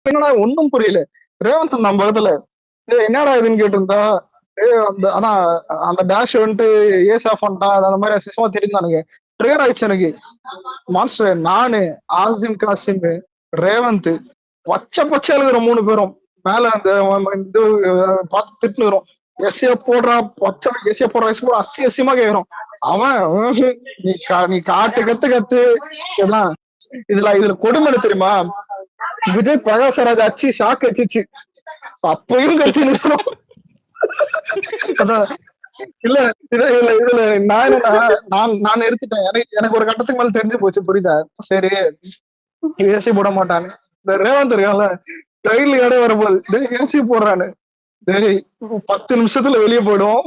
என்னடா ஒன்னும் புரியல. ரேவந்த் நம்ம பக்கத்துல என்னடா இதுன்னு கேட்டிருந்தா, அந்த அதான் அந்த டேஷ் வந்துட்டு ஏஸ் ஆஃப் பண்ணிட்டான் அந்த மாதிரி அசிஸ்டமா தெரிந்தானுங்க. ட்ரிகர் ஆயிடுச்சு எனக்கு. மாஸ்டர் நானு, ஆசிம் காசிம், ரேவந்த் பச்சை பச்சை எழுதுற 3 பேரும் மேல அந்த இது பார்த்து திட்டுனுறோம். எஸ்ஏ போடுறா பச்சை எஸ்ஏ போடுற வயசுக்கு அசியமா கேக்குறோம். அவன் நீ காட்டு கத்து கத்து எல்லாம் இதுல கொடுமை தெரியுமா? விஜய் பிரகாசராஜ் அச்சு ஷாக் அடிச்சிச்சு. அப்பயும் கத்தி நிற்கிறோம். அதான் இல்ல இதுல நான் என்னன்னா நான் எடுத்துட்டேன். எனக்கு ஒரு கட்டத்துக்கு மேல தெரிஞ்சு போச்சு. புரியுதா? சரி ஏசி போட மாட்டான்னு. இந்த ரேவந்த் இருக்கான்ல ட்ரெயின்ல கடை வரும்போது ஏசி போடுறானு. 10 நிமிஷத்துல வெளியே போயிடும்,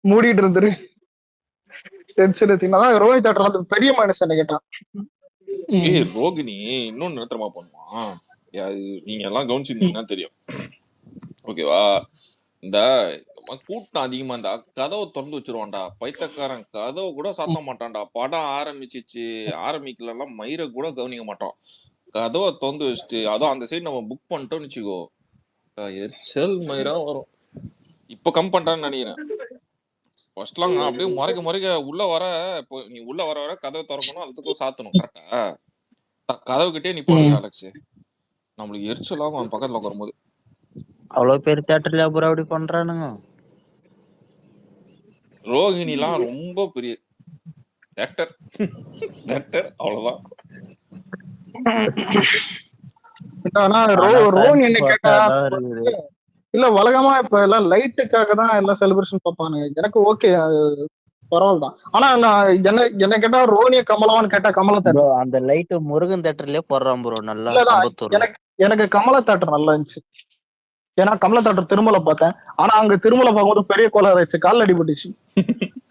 மூடிட்டு இருந்துரு. டென்ஷன் அதான் ரோஹித் ஆட்டம் பெரிய மைனஸ் என்ன கேட்டான். ரோகிணி இன்னொன்னு நிறுத்தமா பண்ணுமா, நீங்க எல்லாம் கவனிச்சிருந்தீங்கன்னா தெரியும். ஓகேவா? இந்த கூட்டம் அதிகமா இருந்தா கதவை திறந்து வச்சிருவான்டா பைத்தக்காரன். கதவை கூட சாத்த மாட்டான்டா. படம் ஆரம்பிக்கலாம் மயிரை கூட கவனிக்க மாட்டான். கதவை திறந்து வச்சுட்டு அதுவும் அந்த சைடு நம்ம புக் பண்ணிட்டோம்னு வச்சுக்கோ, எரிச்சல் மயிரா வரும். இப்ப கம் பண்றான்னு நினைக்கிறேன். ஃபர்ஸ்ட்லாம் அப்படியே முறைக்க உள்ள வர, இப்போ நீ உள்ள வர கதவை திறக்கணும், அதுக்கும் சாத்தணும். கரெக்டா? கதவு கிட்டே நீ போடுங்க அலெக்ஸ். நம்மளுக்கு எரிச்சலாகும் அவன் பக்கத்துல உட்காரும்போது. அவ்வளவு பேர் தியேட்டர்ல அப்புறம் அப்படி பண்றானுங்க. ரோஹிணி எல்லாம் ரொம்ப பெரிய தியேட்டர் அவ்வளவுதான். ரோஹிணி என்ன கேட்டா இல்ல வழக்கமா இப்ப எல்லாம் லைட்டுக்காக தான் எல்லாம் செலிப்ரேஷன் பார்ப்பானுங்க. எனக்கு ஓகே பரவாயில்ல தான். ஆனா நான் என்ன கேட்டா ரோனிய கமலவான்னு கேட்டா கமலா தேட்டர். அந்த லைட் முருகன் தேட்டர்லயே போடுறான் ப்ரோ. நல்லா எனக்கு கமலா தேட்டர் நல்லா இருந்துச்சு. ஏன்னா கமலா தேட்டர் திருமலை பார்த்தேன். ஆனா அங்க திருமலை பார்க்கும்போது பெரிய கோளாறு ஆயிடுச்சு, கால் அடிபட்டுச்சு.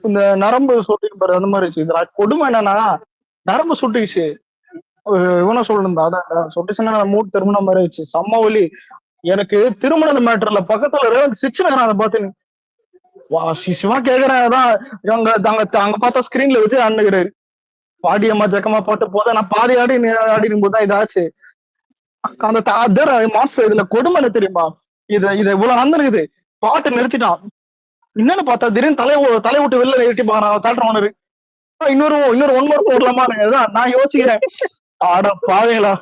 இந்த நரம்பு சுட்டிக்கு பாரு அந்த மாதிரி இருந்துச்சு. இதுல கொடுமை என்னன்னா நரம்பு சுட்டிச்சு. இவனை சொல்லிருந்தா அதான் சுட்டுச்சுன்னா மூட்டு திருமணம் மாதிரி ஆயிடுச்சு. செம்ம வலி. எனக்கு திருமண மேட்டர்ல பக்கத்துல சிக்ஸ் அதை பார்த்து சிவா கேக்குறேன். அங்க பார்த்தா ஸ்கிரீன்ல வச்சு அண்ணுகிறாரு. பாடியம்மா ஜக்கமா பாட்டு போத நான் பாதி ஆடினும் போதுதான் இதாச்சு. அந்த மாஸ்டர் இதுல கொடுமை தெரியுமா? இத இவ்வளவு நடந்துருக்குது. பாட்டு நிறுத்திட்டான். என்னன்னு பார்த்தா திடீர்னு தலை விட்டு வெளில ஏற்றி பாக்குறான் தேட்டர் ஓனரு. இன்னொரு 1 மணி போடலாமா? நான் யோசிக்கிறேன், ஆட பாவீங்களா.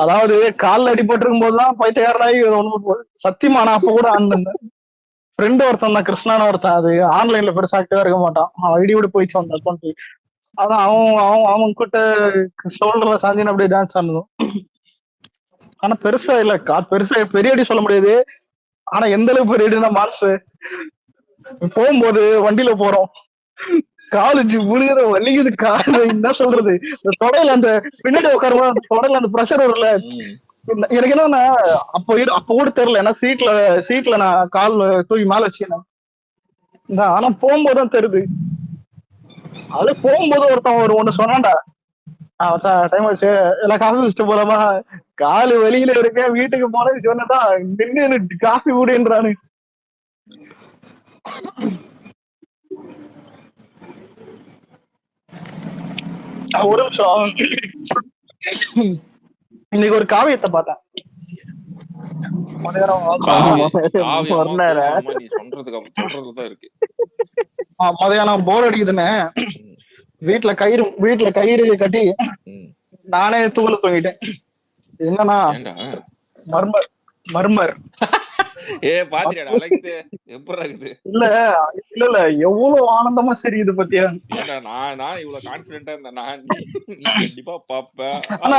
அதாவது காலில் அடிபட்டிருக்கும் போதுதான் பைத்தியாராகி சத்தியமா நான் அப்ப கூட ஆனந்தேன். ஃப்ரெண்ட் ஒருத்தன் தான், கிருஷ்ணான ஒருத்தன். அது ஆன்லைன்ல பெருசா ஆக்டிவா இருக்க மாட்டான். அவன் ஐடி விட போயிடுச்சு அந்த அக்கௌண்ட். அதான் அவன் கிட்ட ஷோல்டர்ல சாஞ்சின்னு அப்படியே டான்ஸ் ஆனதும். ஆனா பெருசா இல்ல, பெருசா பெரிய அடி சொல்ல முடியாது. ஆனா எந்த அளவுக்கு பெரிய அடினா மாஸ்டர் போகும்போது வண்டியில போறோம், காலேஜ் முழுகிற வலிக்குது காலு. என்ன சொல்றது, இந்த தொடையில அந்த பின்னாடி உட்காருமா தொடையில அந்த ப்ரெஷர் வரும்ல. எனக்கு என்னன்னா அப்ப கூட தெரியல. ஏன்னா சீட்ல நான் கால் தூக்கி மேல வச்சுக்கேன். ஆனா போகும்போதுதான் தெரியுது. அது போகும்போது ஒருத்தன் ஒண்ணு சொன்னான்டா, டைம் ஆச்சு எல்லாம் காஃபி வச்சுட்டு போலாமா, காலு வெளியில இருக்கேன் வீட்டுக்கு போனது சொன்னதா நின்று காஃபி கூடன்றானு. ஒரு நிமிஷம், இன்னைக்கு ஒரு காவியத்தை பார்த்தேன். மதியானம் போர் அடிக்குதுன்னு வீட்டுல கயிறு கட்டி நானே தூள் தூங்கிட்டேன். என்னன்னா மர்மர் இல்ல எவ்வளவு ஆனந்தமா சரி இது பத்தியா நான் இவ்வளவு கான்பிடென்ட்டா இருந்தேன். கண்டிப்பா பாப்பேன். ஆனா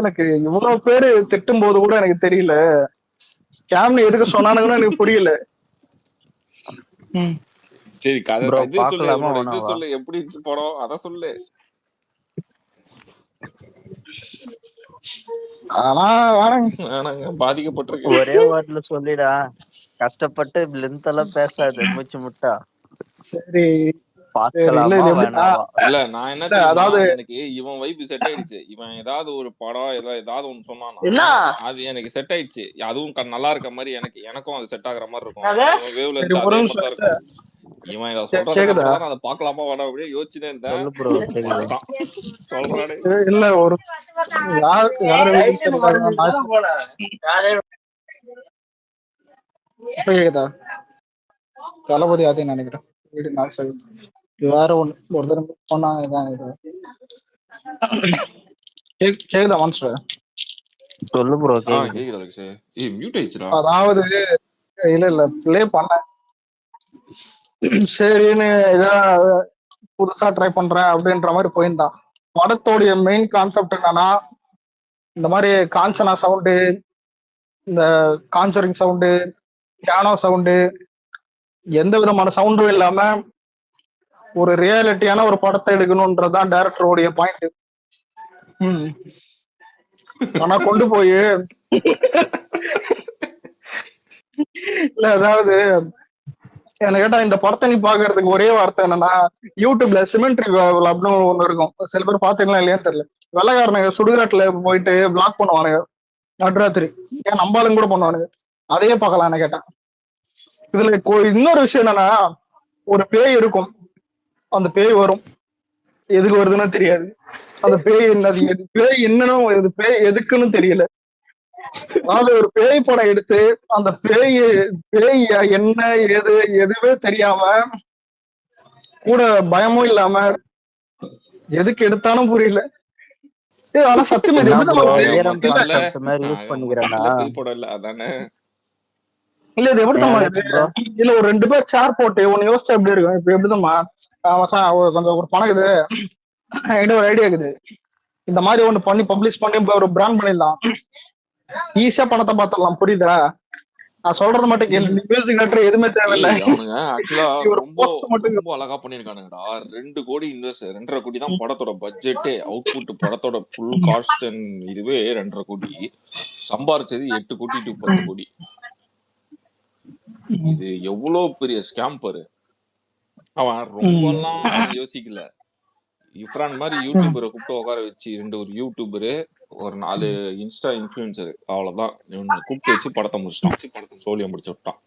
எனக்கு இவ்வளவு பேரு திட்டும் போது கூட எனக்கு தெரியல ஸ்கேம்னு எதுக்கு சொன்னானுங்கன்னு எனக்கு புரியல. சரி கதை சொல்லு, எப்படி இருந்துச்சு படம் அத சொல்லு. பாதிக்கப்பட்டிருக்கு. ஒரே வார்த்தையில சொல்லிடா, கஷ்டப்பட்டு லென்த் எல்லாம் பேசாது, மூச்சு முட்டா. சரி இல்ல நான் என்ன தெரியுமா, எனக்கு இவன் வைப் செட் ஆயிடுச்சு. இவன் ஏதாவது ஒரு படம் ஏதாவது ஒண்ணு சொன்னானா அது எனக்கு செட் ஆயிடுச்சு. அதுவும் நல்லா இருக்க மாதிரி எனக்கும் அது செட் ஆகுற மாதிரி இருக்கும். வேவ்ல இருந்து அதே மாதிரி தான் இருக்கும். இவன் இதை சொல்றதுக்கு கேக்குதா? அப்புறம் தான் நான் அதை பார்க்கலாமா வேணாம் அப்படியே யோசிச்சுனே இருந்தேன். சொல்லு ப்ரோ கேக்குது. வந்துட்டான். சொல்றானே. இல்ல ஒரு யாரு வீட்டுக்கு தெரியல noise. இப்ப கேக்குதா? தளபதி அதே நினைக்கிறேன் வீடு நாய்ஸ் ஆகுது. வேற ஒண்ணு ஒரு தடவை சொன்னா இதான் இது. கேக்குதா மான்ஸ்டர்? சொல்லு ப்ரோ கேக்குது. கேக்குது அலெக்ஸ். மியூட் ஆயிடுச்சுடா. அதாவது இல்ல ப்ளே பண்ண சரின்னு ஏதா புதுசா ட்ரை பண்றேன் அப்படின்ற மாதிரி போயிருந்தான். படத்தோடைய மெயின் கான்செப்ட் என்னன்னா, இந்த மாதிரி காஞ்சனா சவுண்டு, இந்த கான்சரிங் சவுண்டு, பியானோ சவுண்டு, எந்த விதமான சவுண்டும் இல்லாம ஒரு ரியாலிட்டியான ஒரு படத்தை எடுக்கணும்ன்றதுதான் டைரக்டருடைய பாயிண்ட். ஆனா கொண்டு போய் இல்ல அதாவது என்ன கேட்டா இந்த படத்தை நீ பாக்குறதுக்கு ஒரே வார்த்தை என்னன்னா, யூடியூப்ல சிமெண்ட்ரி அப்படின்னு ஒண்ணு இருக்கும். சில பேர் பாத்தீங்களா இல்லையான்னு தெரியல. வெள்ளைக்காரனுங்க சுடுகாட்டுல போயிட்டு பிளாக் பண்ணுவானுங்க நடுராத்திரி. ஏன் நம்பாலும் கூட பண்ணுவானுங்க. அதையே பார்க்கலாம் என்ன கேட்டா. இதுல இன்னொரு விஷயம் என்னன்னா, ஒரு பேய் இருக்கும், அந்த பேய் வரும், எதுக்கு வருதுன்னு தெரியாது. அந்த பேய் என்னது, பேய் என்னன்னு பேய் எதுக்குன்னு தெரியல. அதாவது ஒரு பேய் படம் எடுத்து அந்த பேய் என்ன ஏது எதுவே தெரியாம கூட பயமும் இல்லாம எதுக்கு எடுத்தாலும் புரியல. ஆனா சத்தியமா இது என்ன எப்படி ப்ரோ நம்ம வீரம் இல்ல கான்செப்ட் மாதிரி யூஸ் பண்ணிக்கிறேன்னா பேய் படம் இல்ல அதானே. இல்ல இது எப்படி நம்ம அலெக்ஸ் ப்ரோ இல்ல ஒரு 2 பேர் சேர் போட்டு ஒன்னு யோசிச்சா எப்படி இருக்கும். இப்ப எப்படிதம்மா கொஞ்சம் ஒரு பணம் இருக்குது, என்கிட்ட ஒரு ஐடியா இருக்குது, இந்த மாதிரி ஒண்ணு பண்ணி பப்ளிஷ் பண்ணி ஒரு பிராண்ட் பண்ணிடலாம், ஈஸியா பணத்தை பார்த்துடலாம். புரியுதா? நான் சொல்றது மட்டும் கேளு. மியூசிக் டேரக்டர் எதுவுமே தேவையில்லை. அவனுங்க ஆக்சுவலா ஒரு ரொம்ப போஸ்ட் மட்டும் ரொம்ப அழகா பண்ணிருக்கானுங்கடா. 2 கோடி இன்வெஸ்ட், 2.5 கோடி தான் படத்தோட பட்ஜெட்டே. அவுட்புட் படத்தோட ஃபுல் காஸ்ட் இதுவே 2.5 கோடி. சம்பாரிச்சது 8 கோடி டு 10 கோடி. இது எவ்வளவு பெரிய ஸ்கேம் பாரு. அவன் ரொம்பலாம் யோசிக்கல. இஃப்ரான் மாதிரி யூடியூபரை கூப்பிட்டு உட்கார வச்சு, ஒரு யூடியூபரு, ஒரு 4 இன்ஸ்டா இன்ஃபுளுசர், அவ்வளவுதான் இவனை கூப்பிட்டு வச்சு படத்தை முடிச்சிட்டான். சோழியம் முடிச்சு விட்டான்.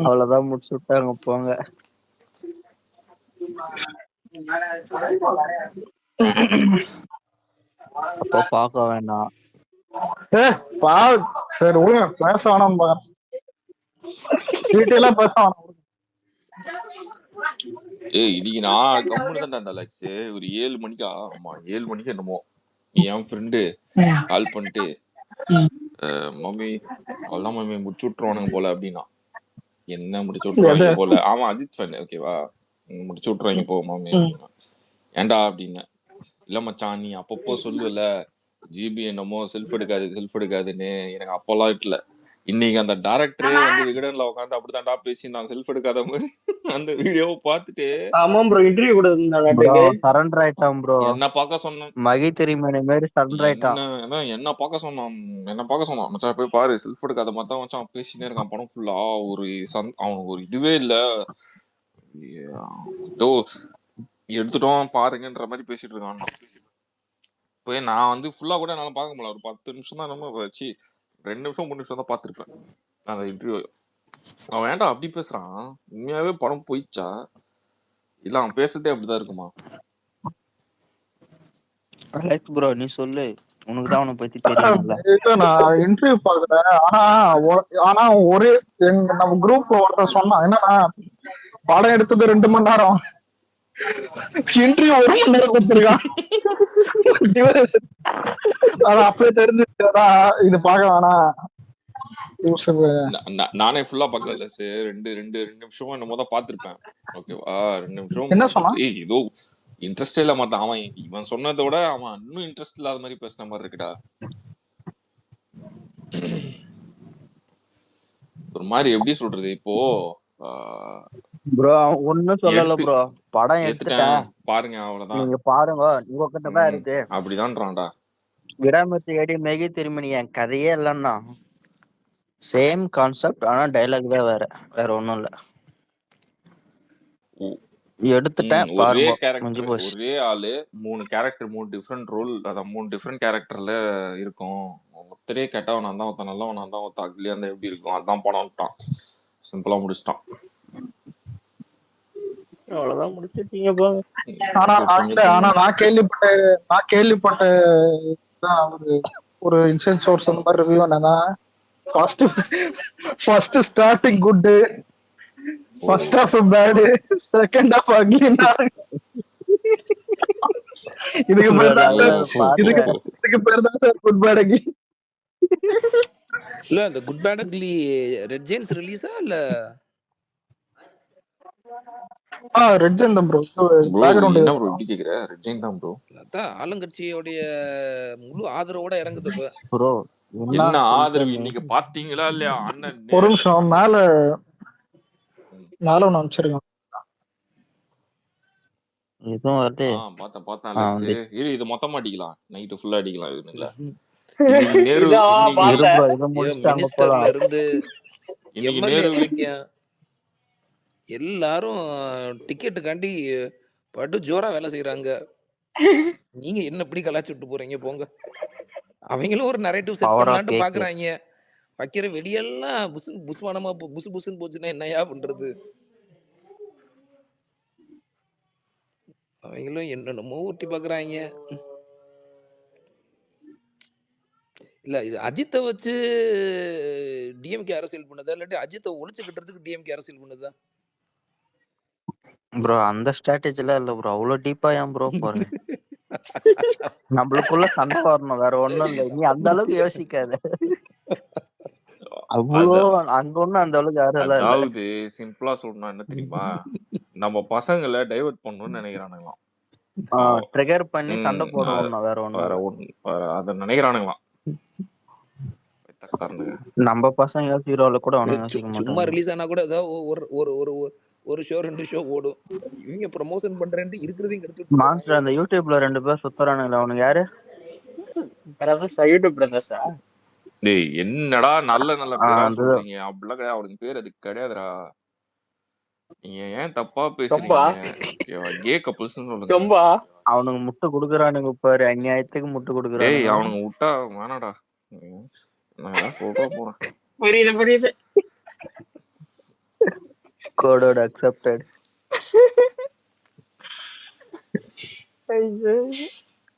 அவ்வளவுதான் முடிச்சு விட்டாங்க போங்க. அப்ப பார்க்க வேண்டாம். சரி விடுங்க, பேச வேணாம் பாக்குறேன். டீட்டெயிலா பேச வேணாம். இன்னைக்கு நான் கம்முன்னு தான் அந்த அலெக்ஸ் ஒரு 7 மணிக்கா, ஆமா 7 மணிக்கு என்னமோ என் ஃப்ரெண்டு கால் பண்ணிட்டு, மம்மி அவ்வளவுதான் மம்மி முடிச்சு விட்டுருவானுங்க போல அப்படின்னா. என்ன முடிச்சு விட்டுருவாங்க போல? ஆமா அஜித் ஃபேன். ஓகேவா, முடிச்சு விட்டுருவாங்க போ மாமி அப்படின்னா. ஏன்டா அப்படின்னு. இல்ல மச்சான் நீ அப்பப்போ சொல்லுவல ஜிபி என்னமோ செல்ஃப் எடுக்காதுன்னு. எனக்கு அப்பெல்லாம் இல்ல. இன்னைக்கு அந்த டைரக்டரே வந்து விகடன்ல உட்காந்து அப்படித்தான்டா பேசி நான் செல்ஃப் எடுக்காத மாதிரி அந்த வீடியோவை பார்த்துட்டு இன்டர்வியூ கூட சரண்டர் ஆயிட்டான் ப்ரோ. என்ன பார்க்க சொன்னான், மகி தெரியுமே மாதிரி சரண்டர் ஆயிட்டான். என்ன பார்க்க சொன்னான் மச்சான் போய் பாரு செல்ஃப் எடுக்காத மாதிரி தான் மச்சான் பேசினே இருக்கான் படம் ஃபுல்லா. அவனுக்கு ஒரு இதுவே இல்ல, ஏதோ எடுத்துட்டோம் பாருங்கன்ற மாதிரி பேசிட்டு இருக்கான். போய் நான் வந்து ஃபுல்லா கூட என்னால பார்க்க முடியல. ஒரு 10 நிமிஷம் தான் நம்ம வச்சு 2 நிமிஷம் 3 நிமிஷம் தான் பார்த்திருப்பேன் அந்த இன்டர்வியூ. அவன் வேண்டாம் அப்படி பேசுறான். உண்மையாவே படம் போயிடுச்சா இல்ல அவன் பேசுறதே அப்படிதான் இருக்குமா? அலெக்ஸ் ப்ரோ நீ சொல்லு, உனக்கு தான் அவனை பத்தி தெரியும்ல. நான் இன்டர்வியூ பாக்குறேன். ஆனா ஒரே நம்ம குரூப்ல ஒருத்தர் சொன்னான் என்னன்னா, படம் எடுத்தது 2 மணி நேரம், இன்டர்வியூ 1 மணி நேரம் கொடுத்துருக்கான். அப்படியே தெரிஞ்சுட்டா இது பார்க்க வேணாம். நானே ஃபுல்லா பார்க்கல சார். ரெண்டு நிமிஷமும் என்னமோ தான் பார்த்திருப்பேன். ஓகேவா, 2 நிமிஷம் என்ன சொன்னா ஏதோ இன்ட்ரெஸ்ட் இல்ல மாட்டான். இவன் சொன்னதை விட அவன் இன்னும் இன்ட்ரெஸ்ட் இல்லாத மாதிரி பேசின மாதிரி இருக்குடா. ஒரு மாதிரி எப்படி சொல்றது, இப்போ ப்ரோ ஒண்ணும் சொல்லல ப்ரோ, படம் எடுத்துட்டேன் பாருங்க அவ்வளவுதான், நீங்க பாருங்க உங்ககிட்ட தான் இருக்கு அப்படிதான்றான்டா. விடாமத்தி அடி மெகி திருமணி என் கதையே இல்லைன்னா சேம் கான்செப்ட், ஆனா டைலாக் தான் வேற ஒண்ணும் இல்ல. எடுத்துட்டேன் ஒரே பாருங்க. கேரக்டர், ஒரே ஆளு 3 கேரக்டர், 3 டிஃப்ரெண்ட் ரோல், அதான் 3 டிஃப்ரெண்ட் கேரக்டர்ல இருக்கும். ஒருத்தரே கேட்டவன் நான் தான், ஒருத்தன் நல்லவன் நான் தான், ஒருத்தன் அக்லியா இருந்தா எப்படி இருக்கும், அதான் படம் விட்டான். சிம்பிளா முடிச்சிட்டான். அவ்வளவுதான் முடிச்சிட்டீங்க போங்க. ஆனா சுட்டுங்க ஆனா நான் கேள்விப்பட்ட இதுதான் ஒரு இன்சூரன்ஸ் சோர்ஸ் அந்த மாதிரி ரிவ்யூ என்னன்னா first starting good, first half bad, second half அக்லினா. இதுக்கு bro, பேர் தான் சார் நல்லா பார்த்தேன். இதுக்கு பேர் தான் சார் குட் பேட் அக்லி. இல்ல அந்த good bad ugly red giants ரிலீஸா இல்ல ரெட் ஜெயின் தான் ப்ரோ. ப்ரோ பேக்ரவுண்ட் என்ன ப்ரோ இப்படி கேக்குற? ரெட் ஜெயின் தான் ப்ரோ. அதான் ஆளுங்கட்சியோடைய முழு ஆதரவோட இறங்குது இப்ப. ப்ரோ என்ன ஆதரவு இன்னைக்கு பாத்தீங்களா இல்லையா? அண்ணன் ஒரு நிமிஷம் மேல ஒண்ணு அனுப்பிச்சிருக்கேன். இதுவும் வருது. பார்த்தேன் அலெக்ஸ். இது மொத்தமா அடிக்கலாம், நைட்டு ஃபுல்லா அடிக்கலாம். இதுல மினிஸ்டர்ல இருந்து எம்எல்ஏ வரைக்கும் எல்லாரும் டிக்கெட்டுக்காண்டி படு ஜோரா வேலை செய்யறாங்க. நீங்க என்ன இப்படி கலாச்சி விட்டு போறீங்க போங்க. அவங்களும் ஒரு நரேட்டிவ் செட் பண்ணலான்ட்டு பாக்குறாங்க. வைக்கிற வெளியெல்லாம் புஸ்மானமா புசு புசுன்னு போச்சுன்னா என்னையா பண்றது? அவங்களும் என்னென்னமோ ஊட்டி பாக்குறாங்க. இல்ல இது அஜித்தை வச்சு டிஎம்கே அரசியல் பண்ணுதா இல்லாட்டி அஜித்தை ஒழிச்சு கட்டுறதுக்கு டிஎம்கே அரசியல் பண்ணுதா? ப்ரோ அந்த ஸ்ட்ராட்டஜில இல்ல ப்ரோ, அவ்வளவு டீப்பா ஏன் ப்ரோ போறேன்? நம்மளுக்குள்ள சண்டை வரணும், வேற ஒண்ணும் இல்ல. நீ அந்த அளவுக்கு யோசிக்காத. அவ்வளோ அங்க ஒண்ணும் அந்த அளவுக்கு யாரும் இல்ல. அதாவது சிம்பிளா சொல்லணும் என்ன தெரியுமா, நம்ம பசங்களை டைவர்ட் பண்ணணும்னு நினைக்கிறானுங்களாம். ட்ரிகர் பண்ணி சண்டை போடுவோம், வேற ஒண்ணு அத நினைக்கிறானுங்களாம். நம்ம பசங்க ஹீரோல கூட சும்மா ரிலீஸ் ஆனா கூட ஏதாவது ஒரு ஷோ 2 ஷோ ஓடும். இவங்க ப்ரமோஷன் பண்றேன்னு இருக்கிறதையும் கெடுத்து மாஸ்டர். அந்த யூடியூப்ல 2 பேர் சுத்துறானுங்களா, அவனுக்கு யாரு? யூடியூப் பிரதர்ஸா? டேய் என்னடா நல்ல பேரா சொல்றீங்க? அப்படிலாம் கிடையாது, அவனுக்கு பேர் அது கிடையாதுடா. நீங்க ஏன் தப்பா பேசுறீங்க? கே கப்புள்ஸ் சொல்லுங்க. அவனுக்கு முட்டை குடுக்குறானுங்க பாரு, அநியாயத்துக்கு முட்டை குடுக்குறானுங்க. டேய் அவனுங்க விட்டா வேணாடா, நான் சொல்ற போறேன். புரியுது. கோடோட அக்செப்டட்.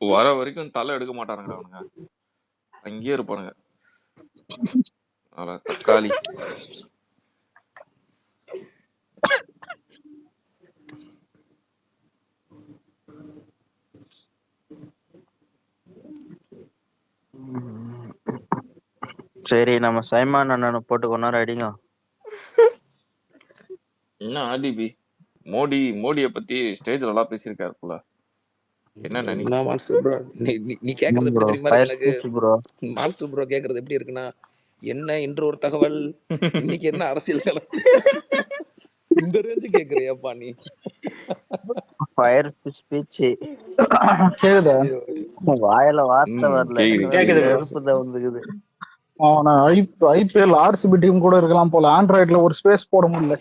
வர வரைக்கும் தலை எடுக்க மாட்டானுங்கடா அவனுங்க, அங்கேயே இருப்பானுங்க. தக்காளி சரி, நம்ம சைமான் அண்ணனை போட்டு கொஞ்ச நேரம் அடிங்க. என்ன ஆர்டிபி மோடியை பத்தி ஸ்டேஜ்ல எல்லாம் பேசியிருக்காரு போல. என்ன நினைக்கிறீங்க? நீ கேக்குறது எப்படி தெரியுமா எனக்கு? மால்சு ப்ரோ கேக்குறது எப்படி இருக்குன்னா, என்ன இன்று ஒரு தகவல், இன்னைக்கு என்ன அரசியல் கலப்பு, இந்த ரேஞ்சு கேக்குறியாப்பா நீ? ஃபயர் ஸ்பீச் கேக்குதா? வாயில வார்த்தை வரல, கேக்குது. வந்துக்குது. அவன ஐபிஎல் ஆர்சிபி டீம் கூட இருக்கலாம் போல, ஆண்ட்ராய்ட்ல ஒரு ஸ்பேஸ் போட முடியல.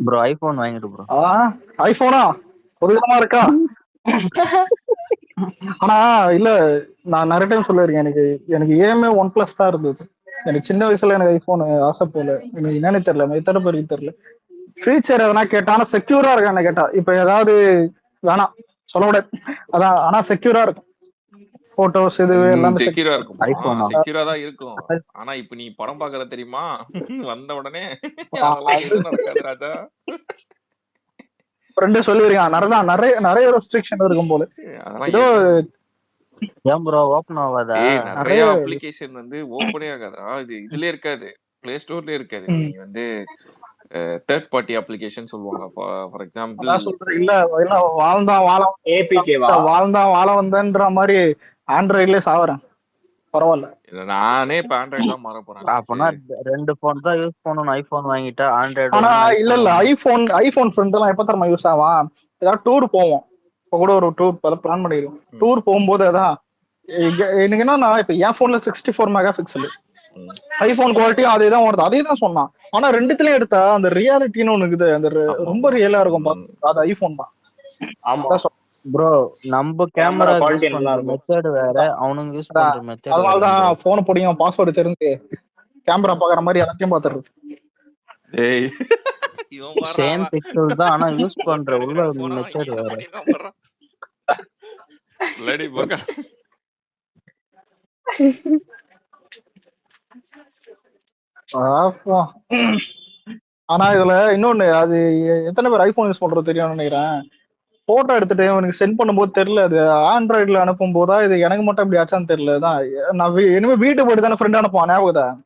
ப்ரோ ஐபோன் வாங்கிட்டு ப்ரோ. ஐபோனா ஒரு விதமா இருக்கா? ஆனா இல்ல, நான் நிறைய டைம் சொல்லிருக்கேன், எனக்கு ஏமே OnePlus தான் இருந்தது. எனக்கு சின்ன வயசுல எனக்கு ஐபோன் ஆசை போல, எனக்கு என்னன்னு தெரியல, எத்தனை பேருக்கு தெரியல. ஃபீச்சர் எதனா கேட்டா, ஆனா செக்யூரா இருக்கான்னு கேட்டா, இப்ப ஏதாவது வேணாம் சொல்ல முடியாது, அதான் ஆனா செக்யூரா இருக்கும். போட்டோஸ் இது எல்லாமே செக்யூரா இருக்கும். செக்யூரா தான் இருக்கும். ஆனா இப்ப நீ படம் பாக்குற தெரியுமா, வந்த உடனே அதெல்லாம் எதுவும் நடக்காது ராஜா. ஃப்ரெண்ட் சொல்லிருக்கான், நிறைய ரெஸ்ட்ரிக்ஷன் இருக்கும் போல. ஏதோ ஏன் ப்ரோ ஓபன் ஆகாதா? நிறைய அப்ளிகேஷன் வந்து ஓபனே ஆகாதா. இது இதுல இருக்காது, பிளே ஸ்டோர்லயே இருக்காது. நீ வந்து தேர்ட் பார்ட்டி அப்ளிகேஷன் சொல்லுவாங்க. ஃபார் எக்ஸாம்பிள் இல்ல வாழ்ந்தான் வாழ வந்தன்ற மாதிரி ஆண்ட்ராய்ட்லயே சாவறேன். பரவாயில்ல, நானே இப்ப ஆண்ட்ராய்டு தான் மாற போறேன். அப்பனா 2 போன் தான் யூஸ் பண்ணனும். ஐபோன் வாங்கிட்டா ஆண்ட்ராய்டு. ஆனா இல்ல ஐபோன் ஃப்ரெண்ட் எல்லாம் எப்ப தரமா யூஸ் ஆவான்? ஏதாவது டூர் போவோம், இப்ப கூட ஒரு டூர் பிளான் பண்ணிருக்கோம். டூர் போகும்போது அதான் எனக்கு என்னன்னா, இப்ப என் போன்ல 64 மெகா பிக்சல், ஐபோன் குவாலிட்டியும் அதேதான் வருது, அதே தான் சொன்னான். ஆனா ரெண்டுத்துலயும் எடுத்தா அந்த ரியாலிட்டின்னு ஒண்ணு இருக்குது, அந்த ரொம்ப ரியலா இருக்கும், அது ஐபோன் தான். ப்ரோ நம்ம கேமரா மெத்தட் வேற, அவனுங்க யூஸ் பண்ற மெத்தட். அதனாலதான் போன் போடியும் பாஸ்வேர்டு தெரிஞ்சு கேமரா பாக்குற மாதிரி எல்லாத்தையும் பாத்துறது. டேய் இவன் பாடுறா சேம் அவன் பிக்சல் தான், ஆனா யூஸ் போட்டோ பண்ற உள்ள எடுக்கிற போன வாங்கி மெத்தட் என்ன வேற. பண்ணிருக்கான் பாடுறான். பிள்ளடி பக்கம் பாப்போம். ஆனா இதுல இன்னொன்னு, அது எத்தனை பேர் ஐபோன் யூஸ் பண்றது தெரியும்னு நினைக்கிறேன். போட்டோ எடுத்துட்டு எனக்கு சென்ட் பண்ணும்போது தெரியல, அது ஆண்ட்ராய்டுல அனுப்பும் போதா இது எனக்கு மட்டும் இப்படி ஆச்சான்னு தெரியல. தான் நான் இனிமே வீட்டுக்கு போயிட்டு தானே ஃப்ரெண்ட் அனுப்புவான் ஞாபகம்.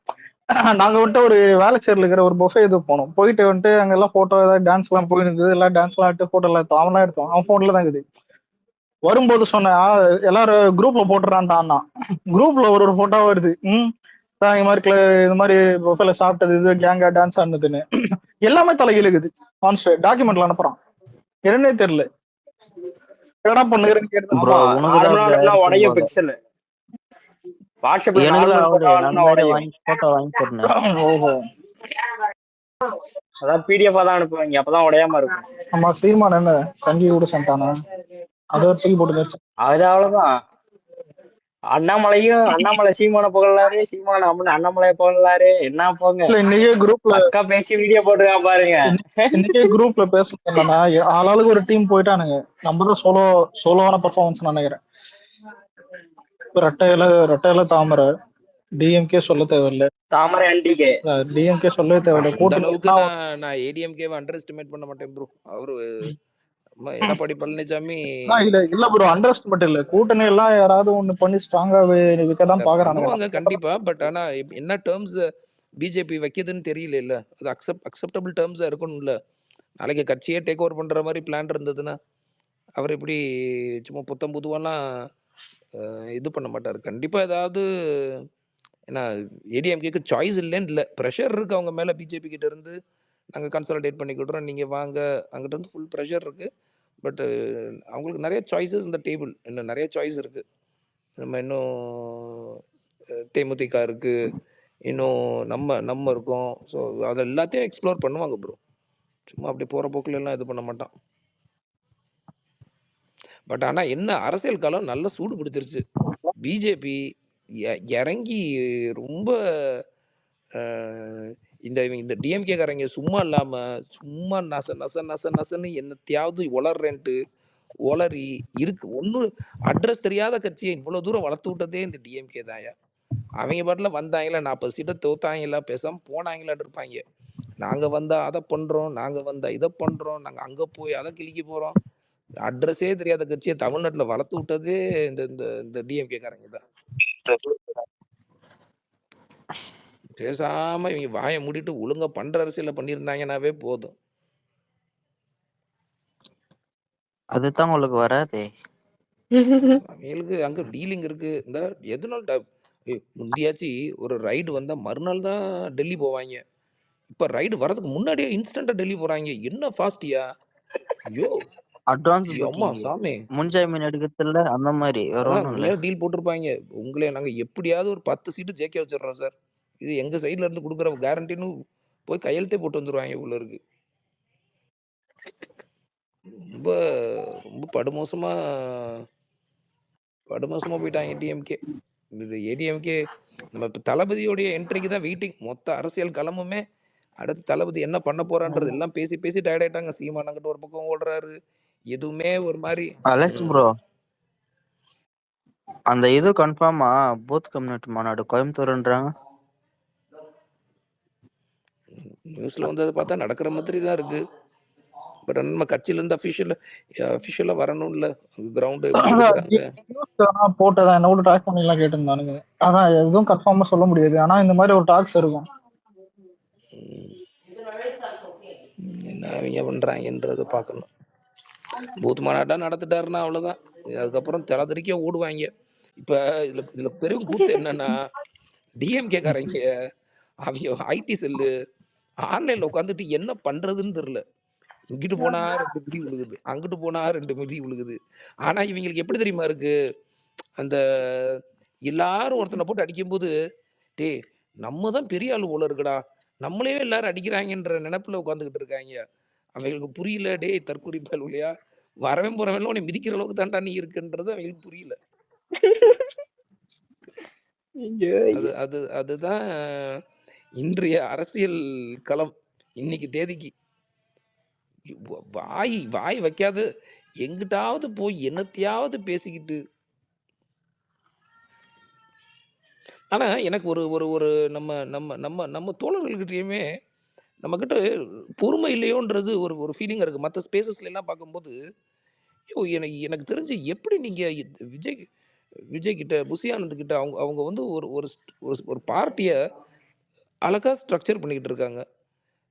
நாங்க வந்துட்டு ஒரு வேலைச்சேரில் இருக்கிற ஒரு பொஃபே இது போனோம். போயிட்டு வந்துட்டு அங்க எல்லாம் போட்டோ ஏதாவது டான்ஸ் எல்லாம் போயிருந்தது, எல்லாம் டான்ஸ் எல்லாம் எடுத்து போட்டோ எல்லாம் எடுத்தோம். அவன்லாம் எடுத்தோம், அவன் போன்ல தான் இருக்குது. வரும்போது சொன்னேன் எல்லாரும் குரூப்ல போட்டுறான்டான்னா. குரூப்ல ஒரு போட்டோ வருது. இந்த மாதிரி இந்த மாதிரி பொஃபேல சாப்பிட்டது, இது கேங்கா டான்ஸ் ஆனதுன்னு எல்லாமே தலைகீழ இருக்குது. டாக்குமெண்ட்ல அனுப்புறான், என்னன்னே தெரியல. என்னடா பண்ணுகிறேன்னு கேட்டு. ப்ரோ ஆமா, உனக்குதான் நார்மலா அப்படி அனுப்புனா ஆயிருக்கும் உடைய போல. பிக்சல். வாட்ஸ்அப்ல எனக்குலாம் நார்மல் ஆகுது, போட்டோ நான் அந்த அனுப்புனா மாதிரி உடையும். வாங்கி போட்டோ வாங்கி தரணும். ஓஹோ, அதான் பிடிஎஃபா தான் அனுப்புவாங்க, அப்பதான் உடையாம இருக்கும். ஆமா. சீமான் என்ன சங்கி கூட சென்டானா, அதை ஒரு தூக்கி போட்டு வச்சு. அது அவ்வளவுதான். அண்ணாமலை சீமான புகழாரு, சீமான அண்ணாமலையை புகழாரு. என்ன போங்க, இல்ல இன்னைக்கே குரூப்ல அக்கா பேசி வீடியோ போட்டுருக்கான் பாருங்க. இன்னைக்கே குரூப்ல பேசணும் என்னன்னா, ஆளாளுக்கு ஒரு டீம் போயிட்டானுங்க. நம்ம தான் சோலோவான பர்ஃபார்மன்ஸ் நினைக்கிறேன். ரெட்டையில தாமரை டிஎம்கே சொல்ல தேவையில்லை, தாமரை என்டிகே டிஎம்கே சொல்லவே தேவையில்லை. அந்த கூட்டணி அளவுக்கு நான் ஏடிஎம்கேவை அண்டர் எஸ்டிமேட் பண்ண மாட்டேன் ப்ரோ. அவரு எடப்பாடி பழனிசாமி இல்ல ப்ரோ, அண்டர் எஸ்டிமேட் இல்ல. கூட்டணி எல்லாம் யாராவது ஒண்ணு பண்ணி ஸ்ட்ராங்காவே விற்கதான் பாக்குறானுங்க. பண்ணுவாங்க கண்டிப்பா. பட் ஆனா என்ன டேர்ம்ஸ் பிஜேபி வைக்கிதுன்னு தெரியல. இல்ல அது அக்செப்டபிள் டேர்ம்ஸா இருக்கணும்ல. நாளைக்கு கட்சியே டேக் ஓவர் பண்ற மாதிரி பிளான் இருந்ததுன்னா அவர் இப்படி சும்மா புத்தம் புதுவெல்லாம் இது பண்ண மாட்டார். கண்டிப்பா ஏதாவது, ஏன்னா ஏடிஎம்கேக்கு சாய்ஸ் இல்லைன்னு இல்லை, ப்ரெஷர் இருக்கு அவங்க மேல. பிஜேபி கிட்ட இருந்து நாங்கள் கன்சாலிடேட் பண்ணிக்கிடுறோம், நீங்கள் வாங்க, அங்கிட்ட இருந்து ஃபுல் ப்ரெஷர் இருக்கு. பட்டு அவங்களுக்கு நிறைய சாய்ஸஸ் இந்த டேபிள், இன்னும் நிறைய சாய்ஸ் இருக்கு. நம்ம இன்னும் தேமுதிக இருக்கு, இன்னும் நம்ம இருக்கோம். ஸோ அதை எல்லாத்தையும் எக்ஸ்ப்ளோர் பண்ணுவாங்க ப்ரோ. சும்மா அப்படி போகிற போக்கில் எல்லாம் இது பண்ண மாட்டான். பட் ஆனால் என்ன, அரசியல் காலம் நல்ல சூடு பிடிச்சிருச்சு. பிஜேபி இறங்கி ரொம்ப இந்த டிஎம்கேக்காரங்க சும்மா இல்லாமல் சும்மா நசன்னு என்னத்தையாவது உளறேன்ட்டு உளறி இருக்கு. ஒன்றும் அட்ரஸ் தெரியாத கட்சியை இவ்வளோ தூரம் வளர்த்து விட்டதே இந்த டிஎம்கே தாயா. அவங்க பாட்டில் வந்தாங்களா 40 சீட்டை தோத்தாங்களா, பேசாமல் போனாங்களான் இருப்பாங்க. நாங்கள் வந்தால் அதை பண்ணுறோம், நாங்கள் வந்தால் இதை பண்ணுறோம், நாங்கள் அங்கே போய் அதை கிழிக்க போகிறோம். அட்ரஸே தெரியாத கட்சியை தமிழ்நாட்டில் வளர்த்து விட்டதே இந்த இந்த டிஎம்கேக்காரங்க தான். பேசாம இவங்க வாயை மூடிட்டு ஒழுங்கா பண்ற அரசியல பண்ணியிருந்தாங்கன்னாவே போதும். அதுதான் உங்களுக்கு வராதே. அவங்களுக்கு அங்க டீலிங் இருக்கு. இந்த எதனால முந்தியாச்சு ஒரு ரைடு வந்தா மறுநாள் தான் டெல்லி போவாங்க. இப்ப ரைடு வரதுக்கு முன்னாடியே இன்ஸ்டன்டா டெல்லி போறாங்க. என்ன ஃபாஸ்டியா? ஐயோ அட்வான்ஸ் அம்மா புக்கிங், சாமி, முன்ஜாமீன் எடுக்கிறதுல அந்த மாதிரி வேற அதான் ஒன்றும் இல்லை. முன்னாடி டீல் போட்டிருப்பாங்க. உங்களே நாங்க எப்படியாவது ஒரு 10 சீட்டு ஜெயிக்க வச்சிடறோம் சார், இது எங்க சைட்ல இருந்து கொடுக்குற கேரண்டின்னு போய் கையெழுத்தே போட்டு வந்துருவாங்க உள்ள இருக்கு. ரொம்ப ரொம்ப படுமோசமா போயிட்டாங்க டிஎம்கே. இது ஏடிஎம்கே நம்ம இப்போ தளபதியோடைய என்ட்ரிக்கு தான் வெயிட்டிங். மொத்த அரசியல் களமுமே அடுத்து தளபதி என்ன பண்ண போறான்றது எல்லாம் பேசி டயர்ட் ஆயிட்டாங்க. சீமானங்கிட்ட ஒரு பக்கம் ஓடுறாரு, எதுவுமே ஒரு மாதிரி. அலெக்ஸ் ப்ரோ, அந்த இது கன்ஃபார்மா பூத் கம்யூனிட்டி மாநாடு கோயம்புத்தூர்ன்றாங்க. நியூஸ்ல வந்ததை பார்த்தா நடக்கிற மாதிரி தான் இருக்கு. பட் நம்ம கட்சியில இருந்து அஃபிஷியலா வரணும்ல, கிரவுண்ட் எப்படி எடுக்கிறாங்க. போட்டதான் என்ன கூட டாக் பண்ணி எல்லாம் கேட்டிருந்தானுங்க. அதான் எதுவும் கன்ஃபார்மா சொல்ல முடியாது. ஆனா இந்த மாதிரி ஒரு டாக்ஸ் இருக்கும். என்ன அவங்க பண்றாங்கன்றத பார்க்கணும். பூத் மாநாட்டா நடத்திட்டாருன்னா அவ்வளவுதான். அதுக்கப்புறம் திறக்க ஓடுவாங்க. இப்ப இதுல பெரும் கூத்து என்னன்னா, டிஎம்கேக்காரங்க அவங்க ஐடி செல்லு ஆன்லைன்ல உட்காந்துட்டு என்ன பண்றதுன்னு தெரியல. இங்கிட்டு போனா 2 மிதி விழுகுது, அங்கிட்டு போனா 2 மிதி விழுகுது. ஆனா இவங்களுக்கு எப்படி தெரியுமா இருக்கு, அந்த எல்லாரும் ஒருத்தனை போட்டு அடிக்கும்போது, டேய் நம்ம தான் பெரிய ஆளு போல இருக்குடா, நம்மளே எல்லாரும் அடிக்கிறாங்கன்ற நினைப்புல உட்காந்துக்கிட்டு இருக்காங்க. அவங்களுக்கு புரியல, டேய் தற்கூரி பயலுலையா, வரவன் போறவன் உன்னை மிதிக்கிற அளவுக்கு தான்டா நீ இருக்குன்றது அவங்களுக்கு புரியல. அதுதான் இன்றைய அரசியல் களம் இன்னைக்கு தேதிக்கு வாய் வாய் வைக்காத எங்கிட்டாவது போய் என்னத்தையாவது பேசிக்கிட்டு. ஆனா எனக்கு ஒரு ஒரு ஒரு நம்ம நம்ம நம்ம நம்ம தோழர்கள்கிட்டயுமே நம்மக்கிட்ட பொறுமை இல்லையோன்றது ஒரு ஒரு ஃபீலிங்கா இருக்கு. மத்த ஸ்பேசஸ்ல எல்லாம் பார்க்கும்போது, எனக்கு எனக்கு தெரிஞ்சு எப்படி நீங்க விஜய் விஜய் கிட்ட, புசி ஆனந்த் கிட்ட அவங்க அவங்க வந்து ஒரு ஒரு ஒரு ஒரு பார்ட்டிய அழகா ஸ்ட்ரக்சர் பண்ணிக்கிட்டு இருக்காங்க.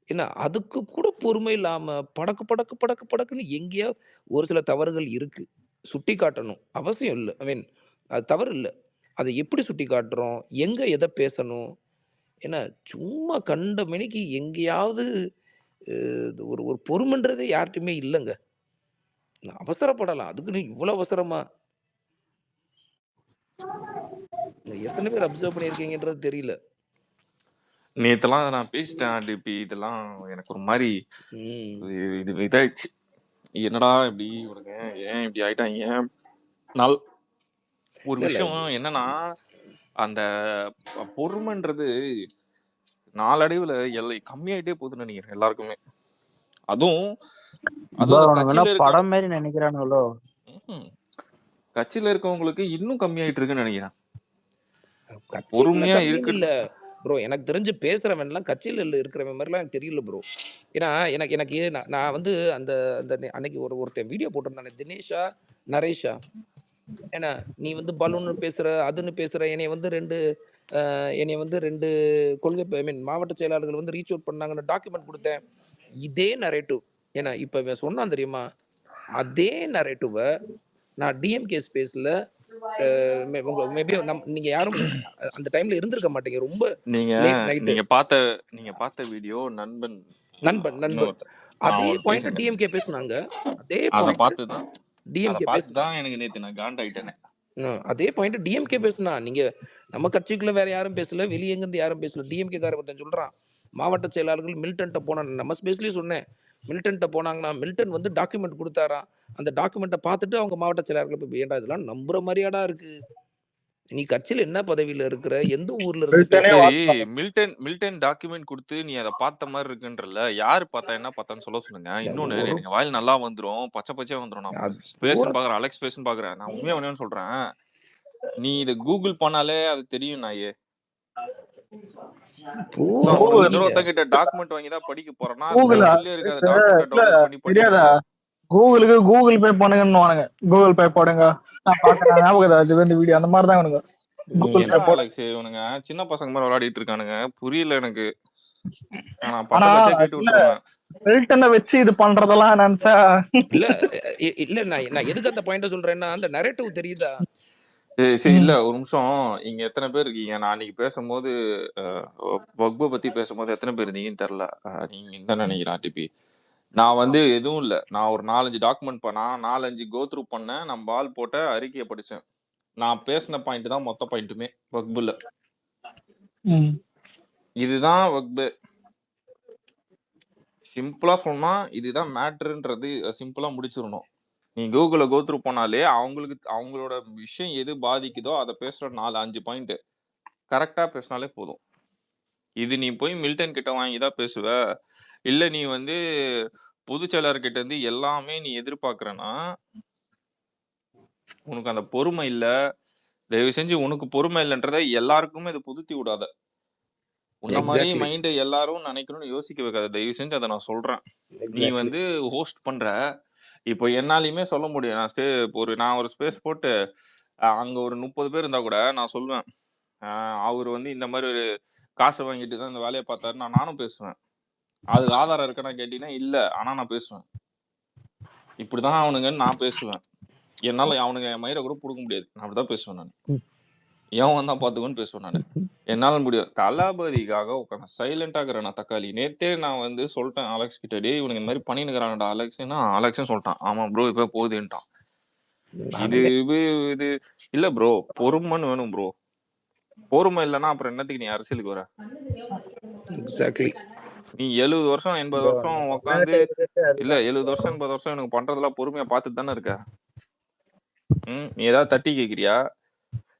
ஏன்னா, அதுக்கு கூட பொறுமை இல்லாம படக்கு படக்கு படக்கு படக்குன்னு எங்கேயோ ஒரு சில தவறுகள் இருக்கு. சுட்டிக்காட்டணும். அவசியம் இல்ல. ஐ மீன் அது தவறு இல்ல. அத எப்படி சுட்டிக்காட்டுறோம்? எங்க எத பேசணும்? ஏன்னா, சும்மா கண்ட மேனிக்கு எங்கேயாவது அ ஒரு ஒரு பொறுமைன்றதே யார்ட்டயுமே இல்லங்க. அவசரப்படலாம். அதுக்குன்னு இவ்வளோ அவசரமா? எத்தன பேர் அப்சர்வ் பண்ணியிருக்கீங்கன்றது தெரியல. நேத்தெல்லாம் நான் பேசிட்டேன் டிபி. இதெல்லாம் எனக்கு ஒரு மாதிரி ம். இது இதாயிடுச்சு. என்னடா இப்படி இவனுங்க ஏன் இப்படி ஆயிட்டாங்க? ஒரு இல்ல, இல்ல. விஷயம் என்னன்னா, அந்த பொறுமைன்றது நாளடைவுல கம்மியாயிட்டே போகுதுன்னு நினைக்கிறேன் எல்லாருக்குமே. அதுவும் அதுவும் அந்த கட்சியில இருக்க படம் மாதிரி நினைக்கிறானுங்களோ? கட்சியில இருக்கவங்களுக்கு இன்னும் கம்மியாயிட்டு இருக்குன்னு நினைக்கிறேன். கட்சிக்குள்ள பொறுமையா கம்மின்னு இல்ல இருக்கு. ப்ரோ. எனக்கு தெரிஞ்சு பேசுறவன்லாம் கட்சியில இருக்கிறவன் மாதிரிலாம் எனக்கு தெரியல ப்ரோ. ஏன்னா எனக்கு எனக்கு நான் வந்து அந்த அந்த அன்னைக்கு ஒருத்தன் வீடியோ போட்டிருந்தானே, தினேஷா நரேஷா. ஏன்னா நீ வந்து பலூன்னு பேசுற, அதுன்னு பேசுற, என்னைய வந்து 2 கொள்கை ஐ மீன் மாவட்ட செயலாளர்கள் வந்து ரீச் அவுட் பண்ணாங்கன்னு டாக்குமெண்ட் கொடுத்தேன். இதே நரேட்டிவ். ஏன்னா இப்ப இவன் சொன்னான் தெரியுமா, அதே நரேட்டிவ நான் டிஎம்கே ஸ்பேஸ்ல மேபி நீங்க யாரும் அந்த டைம்ல இருந்திருக்க மாட்டீங்க. ரொம்ப நீங்க லேட் நைட்டு. நீங்க பார்த்த வீடியோ நண்பன் நண்பன் அதே பாயிண்ட் டிஎம்கே பேசுனாங்க. அதே அதை பாயிண்ட் பார்த்துதான் டிஎம்கே பேசுனாங்க. எனக்கு நேத்து நான் காண்டாயிட்டேனே. அதே பாயிண்ட் டிஎம்கே பேசுனா. நீங்க நம்ம கட்சிக்குள்ள வேற யாரும் பேசல, வெளியே எங்கிருந்து யாரும் பேசல. டிஎம்கே காரன் சொல்றான், மாவட்ட செயலாளர்கள் மில்டன்ட்ட போனா, நம்ம ஸ்பேஸ்லயும் சொன்னேன், மில்டன்ட்ட போனாங்கன்னா மில்டன் வந்து டாக்குமெண்ட் கொடுத்தாராம். அந்த டாக்குமெண்ட்டை பார்த்துட்டு அவங்க மாவட்ட செயலாளர்கள் போய், ஏன்டா இதெல்லாம் நம்புற மாதிரியாடா இருக்கு? நீ கட்சியில என்ன பதவியில இருக்கிற, எந்த ஊர்ல இருந்து மில்டனே பேசுற? சரி, மில்டன் டாக்குமெண்ட் கொடுத்து நீ அதை பார்த்த மாதிரி இருக்குன்றல, யாரு பார்த்தா என்ன பார்த்தான்னு சொல்ல சொல்லுங்க. இன்னொன்னு ஒரு எனக்கு வாயில் நல்லா வந்துரும், பச்சை பச்சையா வந்துரும். நான் பேசுன்னு பாக்குறேன், அலெக்ஸ் பேசுன்னு பாக்குறேன். நான் உண்மையா ஒண்ணு சொல்றேன், நீ இதை கூகுள் பண்ணாலே அது தெரியும். நாயே இன்னொருத்தங்கிட்ட டாக்குமெண்ட் வாங்கி தான் படிக்க போறேன்னா, கூகுள்லயே இருக்க அந்த டாக்குமெண்ட் டவுன்லோட் பண்ணி தெரியாதா? கூகுளுக்கு கூகுள் பே பண்ணுங்கன்னு கூகுள் பே போடுங்க, நான் பாக்குறேன். ஞாபகம் இந்த வீடியோ அந்த மாதிரி தான் இவனுங்க. கூகுள் பே போட அலெக்ஸ் இவனுங்க சின்ன பசங்க மாதிரி விளையாடிட்டு இருக்கானுங்க. புரியல எனக்கு. ஆனா கேட்டு விட்டுருவேன். மில்டனை வச்சு இது பண்றதெல்லாம் நினைச்சா இல்ல நான் எதுக்கு அந்த பாயிண்ட சொல்றேன்னா, அந்த நரேட்டிவ் தெரியுதா? சரி, இல்ல ஒரு நிமிஷம். இங்க எத்தனை பேர் இருக்கீங்க? நான் அன்னைக்கு பேசும்போது வக்ப பத்தி பேசும்போது எத்தனை பேர் இருந்தீங்கன்னு தெரியல. நீங்க என்ன நினைக்கிறேன் டிபி? நான் வந்து எதுவும் இல்ல. நான் ஒரு 4-5 டாக்குமெண்ட் 4-5 கோ த்ரூ பண்ணேன். நான் பால் போட்ட அறிக்கையை படிச்சேன். நான் பேசின பாயிண்ட் தான் மொத்த பாயிண்ட்டுமே வக்புல. இதுதான் வக்பு. சிம்பிளா சொன்னா இதுதான் மேட்ருன்றது சிம்பிளா முடிச்சிடணும். நீ கூகுள கோ த்ரூ பண்ணாலே அவங்களோட விஷயம் எது பாதிக்குதோ அதை பேசுற 4-5 பாயிண்ட் கரெக்டா பேசினாலே போதும். இது நீ போய் மில்டன் கிட்ட வாங்கிதான் பேசுவ, இல்ல நீ வந்து பொதுச் செயலாளர் கிட்ட இருந்து எல்லாமே நீ எதிர்பார்க்கறனா, உனக்கு அந்த பொறுமை இல்ல. தயவு செஞ்சு உனக்கு பொறுமை இல்லைன்றதை எல்லாருக்குமே இது புதுத்தி விடாத. உன்ன மாதிரி மைண்ட் எல்லாரும் நினைக்கணும்னு யோசிக்க வைக்காத. தயவு செஞ்சு அதை நான் சொல்றேன். நீ வந்து ஹோஸ்ட் பண்ற, இப்போ என்னாலையுமே சொல்ல முடியும். நான் ஒரு ஸ்பேஸ் போட்டு அங்க ஒரு 30 பேர் இருந்தா கூட நான் சொல்லுவேன், அவர் வந்து இந்த மாதிரி ஒரு காசை வாங்கிட்டு தான் இந்த வேலையை பார்த்தாரு. நானும் பேசுவேன். அதுக்கு ஆதாரம் இருக்கா கேட்டீங்கன்னா இல்ல, ஆனா நான் பேசுவேன். இப்படிதான் அவனுங்கன்னு நான் பேசுவேன். என்னால அவனுங்க என் மயிரை கூட புடுங்க முடியாது. நான் அப்படிதான் பேசுவேன். நான் ஏன் வந்தா பாத்துக்கோன்னு பேசுவேன். நான் என்னால முடியும். தளபதிக்காக உட்காந்து சைலண்டா இருக்கிறேன். நான் தக்காளி நேத்தே நான் வந்து சொல்லிட்டேன் அலெக்ஸ் கிட்ட, டேய் இவனுங்க இந்த மாதிரி பண்ணினுக்கிறான்டா அலெக்ஸ்னா, அலெக்ஸும் சொல்லிட்டான், ஆமா ப்ரோ இப்ப போகுதுன்ட்டான். இது இல்ல ப்ரோ, பொறுமைன்னு வேணும் ப்ரோ. பொறுமை இல்லைன்னா அப்புறம் என்னத்துக்கு நீ அரசியலுக்கு வர? நீ 70 வருஷம் 80 வருஷம் உட்காந்து இல்ல 70 வருஷம் 80 வருஷம் எனக்கு பண்றதெல்லாம் பொறுமையா பார்த்துட்டு தானே இருக்க. நீ ஏதாவது தட்டி கேக்குறியா?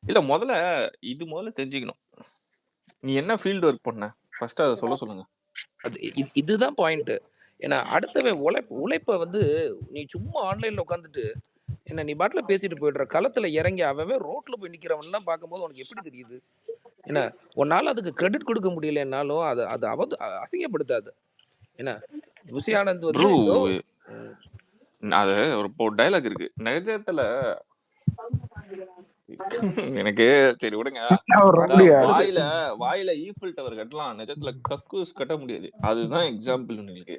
இல்ல முதல்ல தெரிஞ்சுக்கணும், நீ என்ன ஃபீல்டு ஒர்க் பண்ண? ஃபர்ஸ்ட் அதை சொல்லுங்க. அது இதுதான் பாயிண்ட். ஏன்னா அடுத்தவன் உழைப்ப வந்து நீ சும்மா ஆன்லைன்ல உட்காந்துட்டு என்ன நீ பாட்டில் பேசிட்டு போயிடுற, களத்துல இறங்கி அவன் ரோட்ல போய் நிக்கிறவன்லாம் பார்க்கும்போது உனக்கு எப்படி தெரியுது? ஏன்னா உன்னால அதுக்கு கிரெடிட் கொடுக்க முடியலன்னாலும் அது அது அசிங்கப்படுத்தாது. ஏன்னா புசி ஆனந்த் வந்து ப்ரூ, ஏதோ அது ஒரு டைலாக் இருக்கு நிஜத்துல. எனக்கு சரி விடுங்க. வாயில ஈஃபில் டவர் கட்டலாம், நிஜத்துல கக்கூஸ் கட்ட முடியாது. அதுதான் எக்ஸாம்பிள். உங்களுக்கு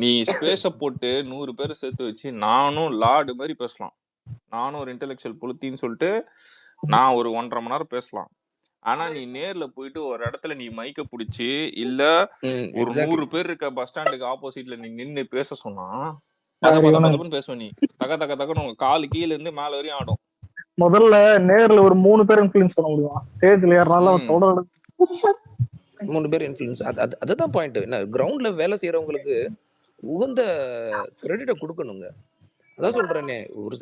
நீ ஸ்பேஸ போட்டு 100 பேரை சேர்த்து வச்சு நானும் லார்டு மாதிரி பேசலாம், நானும் ஒரு இன்டெலெக்சுவல் புளுத்தின்னு சொல்லிட்டு நான் ஒரு 1.5 மணி நேரம் பேசலாம். ஆனா நீ நேர்ல போயிட்டு ஒரு இடத்துல நீ மைக்க புடிச்சு இல்ல ஒரு 100 பேர் இருக்க பஸ் ஸ்டாண்டுக்கு ஆப்போசிட்ல நீ நின்னு பேச சொன்னா பதப்பன்னு பேசுவ. நீ தகன்னு உங்க காலு கீழ இருந்து மேல வரையும் ஆடும். முதல்ல நேர்ல ஒரு 3 பேர் இன்ஃப்ளூயன்ஸ் பண்ண முடியும், ஸ்டேஜ்ல ஏறனால தொடர் 3 பேர் இன்ஃப்ளூயன்ஸ். அதுதான் பாயிண்ட். என்ன கிரவுண்ட்ல வேலை செய்யறவங்களுக்கு உகந்த கிரெடிட்டை கொடுக்கணுங்க. அதான் சொல்றேனே, ஒரு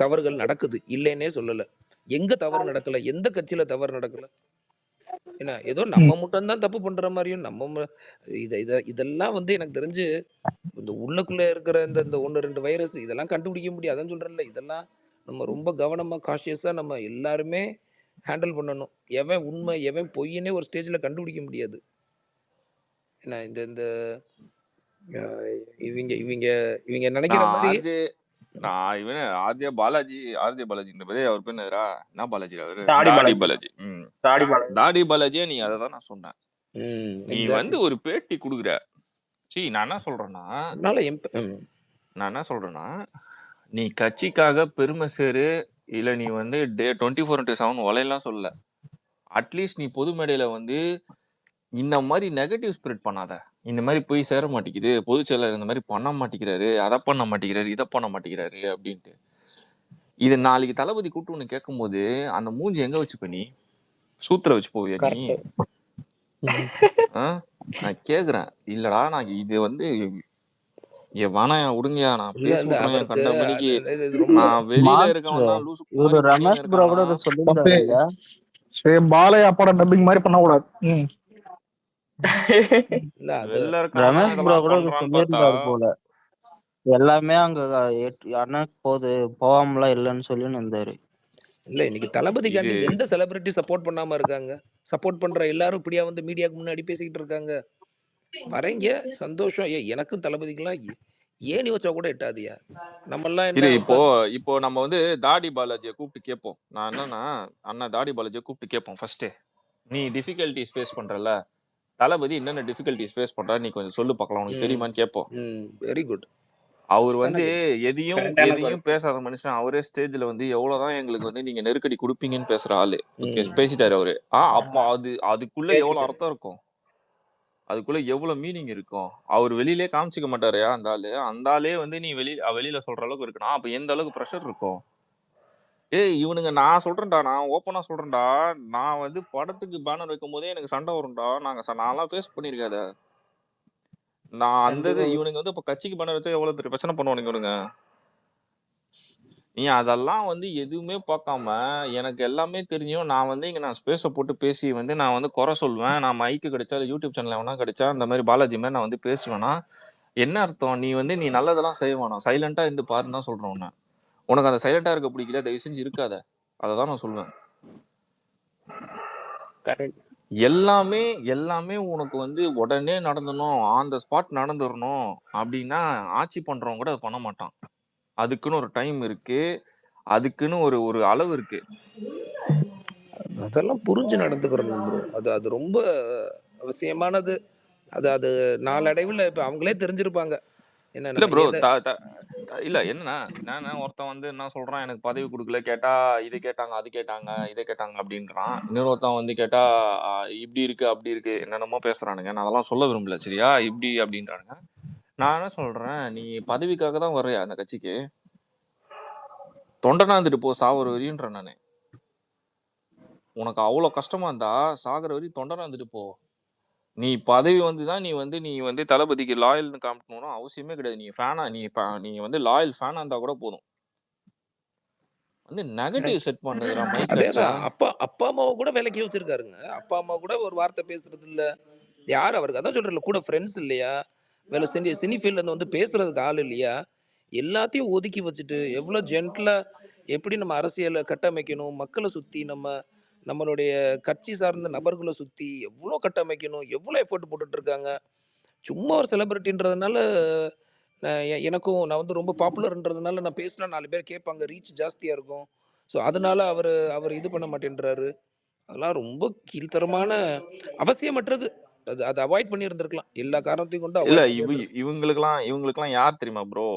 தவறுகள் நடக்குது இல்லைன்னே சொல்லல. எங்க தவறு நடக்கல, எந்த கட்சியில தவறு நடக்கல? என்ன ஏதோ நம்ம மட்டும் தான் தப்பு பண்ற மாதிரியும் இதெல்லாம் வந்து எனக்கு தெரிஞ்சு இந்த உள்ளுக்குள்ள இருக்கிற இந்த 1-2 வைரஸ் இதெல்லாம் கண்டுபிடிக்க முடியும். அதான் சொல்றேன்ல, இதெல்லாம் நம்ம ரொம்ப கவனமா காஷியஸா நம்ம எல்லாருமே ஹேண்டில் பண்ணணும். எவன் உண்மை எவன் பொய்ன்னே ஒரு ஸ்டேஜ்ல கண்டுபிடிக்க முடியாது. என்ன இந்த இந்த இவங்க இவங்க இவங்க நினைக்கிற மாதிரி ஆர்ஜே பாலாஜின்ற பேரு அவர் பேர் என்ன பாலாஜி? அவரு தாடி பாலாஜியே. நீ அததான் நான் சொன்னேன். நீ வந்து ஒரு பேட்டி குடுக்குற. நான் என்ன சொல்றேன்னா நீ கட்சிக்காக பெருமை சேரு, இல்ல நீ வந்து 24/7 உலையெல்லாம் சொல்லல. அட்லீஸ்ட் நீ பொது மேடையில வந்து இந்த மாதிரி நெகட்டிவ் ஸ்பிரிட் பண்ணாத. இந்த மாதிரி போய் சேர மாட்டேங்குது, பொதுச் செயலர் இந்த மாதிரி பண்ண மாட்டேங்கிறாரு, அதை பண்ண மாட்டேங்கிறாரு, இதை பண்ண மாட்டேங்கிறாரு அப்படின்ட்டு. இது நாளைக்கு தளபதி கூட்டு ஒண்ணு கேட்கும் போது அந்த மூஞ்சி எங்க வச்சு பண்ணி சூத்திர வச்சு போவியா நீ? நான் கேக்குறேன். இல்லடா நான் இது வந்து விடுங்கயா, நான் பேசி விடுறேன். கண்ட மணிக்கு நான் வெளியில இருக்கவன் தான் லூசு பாலையா படம் டப்பிங் மாதிரி பண்ண கூடாது. போல எல்லாமே அங்க அண்ணனுக்கு போகாமலாம் இல்லைன்னு சொல்லி இருந்தாரு. இல்ல இன்னைக்கு தளபதிக்காண்டி எந்த செலிபிரிட்டி சப்போர்ட் பண்ணாம இருக்காங்க? சப்போர்ட் பண்ற எல்லாரும் இப்படியா வந்து மீடியாக்கு முன்னாடி பேசிக்கிட்டு இருக்காங்க. வரீங்க சந்தோஷம். எனக்கும் தளபதிக்கெல்லாம் ஏணி வச்சா கூட எட்டாதியா. நம்ம எல்லாம் இப்போ நம்ம வந்து தாடி பாலாஜியை கூப்பிட்டு கேட்போம். நான் என்னன்னா அண்ணா தாடி பாலாஜியை கூப்பிட்டு கேட்போம். ஃபர்ஸ்ட் நீ டிஃபிகல்டிஸ் ஃபேஸ் பண்றல, தளபதி என்னென்ன டிஃபிகல்டிஸ் ஃபேஸ் பண்றா நீ கொஞ்சம் சொல்லு பார்க்கலாம், உனக்கு தெரியுமான்னு கேட்போம். Very good. அவர் வந்து எதையும் பேசாத மனுஷன். அவரே ஸ்டேஜ்ல வந்து எவ்வளவுதான் எங்களுக்கு வந்து நீங்க நெருக்கடி கொடுப்பீங்கன்னு பேசுற ஆளு பேசிட்டாரு அவரு. அப்ப அதுக்குள்ள எவ்வளவு அர்த்தம் இருக்கும், அதுக்குள்ள எவ்வளவு மீனிங் இருக்கும். அவர் வெளியிலே காமிச்சிக்க மாட்டாருயா அந்த ஆளே வந்து நீ வெளியில சொல்ற அளவுக்கு இருக்கணும். அப்ப எந்த அளவுக்கு ப்ரெஷர் இருக்கும்? இவனுங்க நான் சொல்றேன்டா, நான் ஓப்பனா சொல்றேன்டா, நான் வந்து படத்துக்கு பேனர் வைக்கும் போதே எனக்கு சண்டை வரும்டா. நான்லாம் ஃபேஸ் பண்ணிருக்காத. நான் அந்த இவனுங்க வந்து இப்ப கட்சிக்கு பேனர் வச்சா எவ்வளவு பெரிய பிரச்சனை பண்ணுவானுங்க இவனுங்க. நீ அதெல்லாம் வந்து எதுவுமே பார்க்காம எனக்கு எல்லாமே தெரியும், நான் வந்து இங்க நான் ஸ்பேஸை போட்டு பேசி வந்து நான் வந்து குறை சொல்வேன், நான் மைக்கு கிடைச்சா இல்லை யூடியூப் சேனல் எவனா கிடைச்சா இந்த மாதிரி பாலாஜி மாதிரி நான் வந்து பேசுவேன்னா என்ன அர்த்தம்? நீ வந்து நீ நல்லதெல்லாம் செய்வானா, சைலண்டா இருந்து பாருன்னு தான் சொல்றேன். உனக்கு அந்த சைலண்டா இருக்க பிடிக்கல, தயவு செஞ்சு இருக்காத. அததான் நான் சொல்லுவேன். எல்லாமே உனக்கு வந்து உடனே நடந்தணும், ஆன் த ஸ்பாட் நடந்துடணும் அப்படின்னா ஆட்சி பண்றவங்க கூட அதை பண்ண மாட்டான். அதுக்குன்னு ஒரு டைம் இருக்கு, அதுக்குன்னு ஒரு அளவு இருக்கு. அதெல்லாம் புரிஞ்சு நடந்துக்கிறோம் ப்ரோ. அது ரொம்ப அவசியமானது. அது நாளடைவில் இப்ப அவங்களே தெரிஞ்சிருப்பாங்க. இல்ல ப்ரோ, இல்ல என்னன்னா ஒருத்தன் வந்து என்ன சொல்றான், எனக்கு பதவி கொடுக்கல, கேட்டா இது கேட்டாங்க அது கேட்டாங்க இதை கேட்டாங்க அப்படின்றான். இன்னொருத்தன் வந்து கேட்டா இப்படி இருக்கு அப்படி இருக்கு என்னென்னமோ பேசுறானுங்க. நான் அதெல்லாம் சொல்ல விரும்பல, சரியா? இப்படி அப்படின்றானுங்க. நான் என்ன சொல்றேன், நீ பதவிக்காக தான் வர்றியா அந்த கட்சிக்கு? தொண்டனா இருந்துட்டு போ சாவர வரின்ற. நானு உனக்கு அவ்வளவு கஷ்டமா இருந்தா சாகர வரி தொண்டனா இருந்துட்டு போ. நீ பதவி வந்துதான் நீ வந்து தளபதிக்கு லாயல்னு காமிக்கணும்னு அவசியமே கிடையாது. நீ ஃபேனா, நீ வந்து லாயல் ஃபேனா இருந்தா கூட போதும். வந்து நெகட்டிவ் செட் பண்ணுறா மைக். அதேதான் அப்பா அம்மாவை கூட விலைக்கு வச்சிருக்காருங்க. அப்பா அம்மா கூட ஒரு வார்த்தை பேசுறது இல்ல. யார் அவருக்கு அதான் சொல்றேன்ல, கூட ஃப்ரெண்ட்ஸ் இல்லையா? வேற சினி ஃபீல்ட்ல இருந்து வந்து பேசுறதுக்கு ஆள் இல்லையா? எல்லாத்தையும் ஒதுக்கி வச்சுட்டு எவ்வளோ ஜென்டிலா எப்படி நம்ம அரசியலை கட்டமைக்கணும், மக்களை சுத்தி நம்மளுடைய கட்சி சார்ந்த நபர்களை சுத்தி எவ்வளோ கட்டமைக்கணும், எவ்வளோ எஃபோர்ட் போட்டுட்டு இருக்காங்க. சும்மா ஒரு செலிபிரிட்டின்றதுனால எனக்கும் நான் வந்து ரொம்ப பாப்புலர்ன்றதுனால நான் பேசினா 4 பேர் கேட்பாங்க, ரீச் ஜாஸ்தியா இருக்கும். ஸோ அதனால அவர் இது பண்ண மாட்டேன்றாரு. அதெல்லாம் ரொம்ப கீழ்த்தரமான, அவசியமற்றது. அதை அவாய்ட் பண்ணி இருந்திருக்கலாம். எல்லா காரணத்தையும் கொண்டு இல்ல அவாய்ட் பண்ணி இருந்திருக்கலாம். இவங்களுக்கெல்லாம் யார் தெரியுமா ப்ரோ?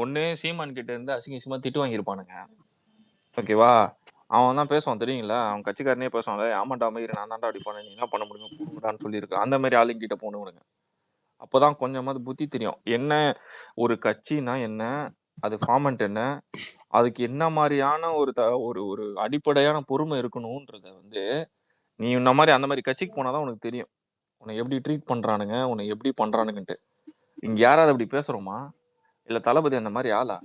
ஒண்ணு சீமான் கிட்ட இருந்து அசிங்கமா திட்டு வாங்கியிருப்பானுங்க. ஓகேவா? அவன் தான் பேசுவான் தெரியுங்களா? அவன் கட்சிக்காரனே பேசுவான்ல, ஆமாண்டா மயிறு நான் தான்டா அப்படி பண்ணேன், நீ என்ன பண்ண முடியுமோ போங்கடான்னு சொல்லியிருக்கான். அந்த மாதிரி ஆளுங்க கிட்ட போனவனுங்க. அப்பதான் கொஞ்சமாவது புத்தி தெரியும். என்ன ஒரு கட்சினா என்ன, அது ஃபார்மண்ட் என்ன, அதுக்கு என்ன மாதிரியான ஒரு ஒரு அடிப்படையான பொறுமை இருக்கணும்ன்றத வந்து நீ இந்த மாதிரி அந்த மாதிரி கட்சிக்கு போனாதான் உனக்கு தெரியும். உன்னை எப்படி ட்ரீட் பண்றானுங்க, உன்னை எப்படி பண்றானுங்கன்ட்டு. இங்க யாராவது அப்படி பேசுறோமா? இல்ல தளபதி அந்த மாதிரி ஆளா?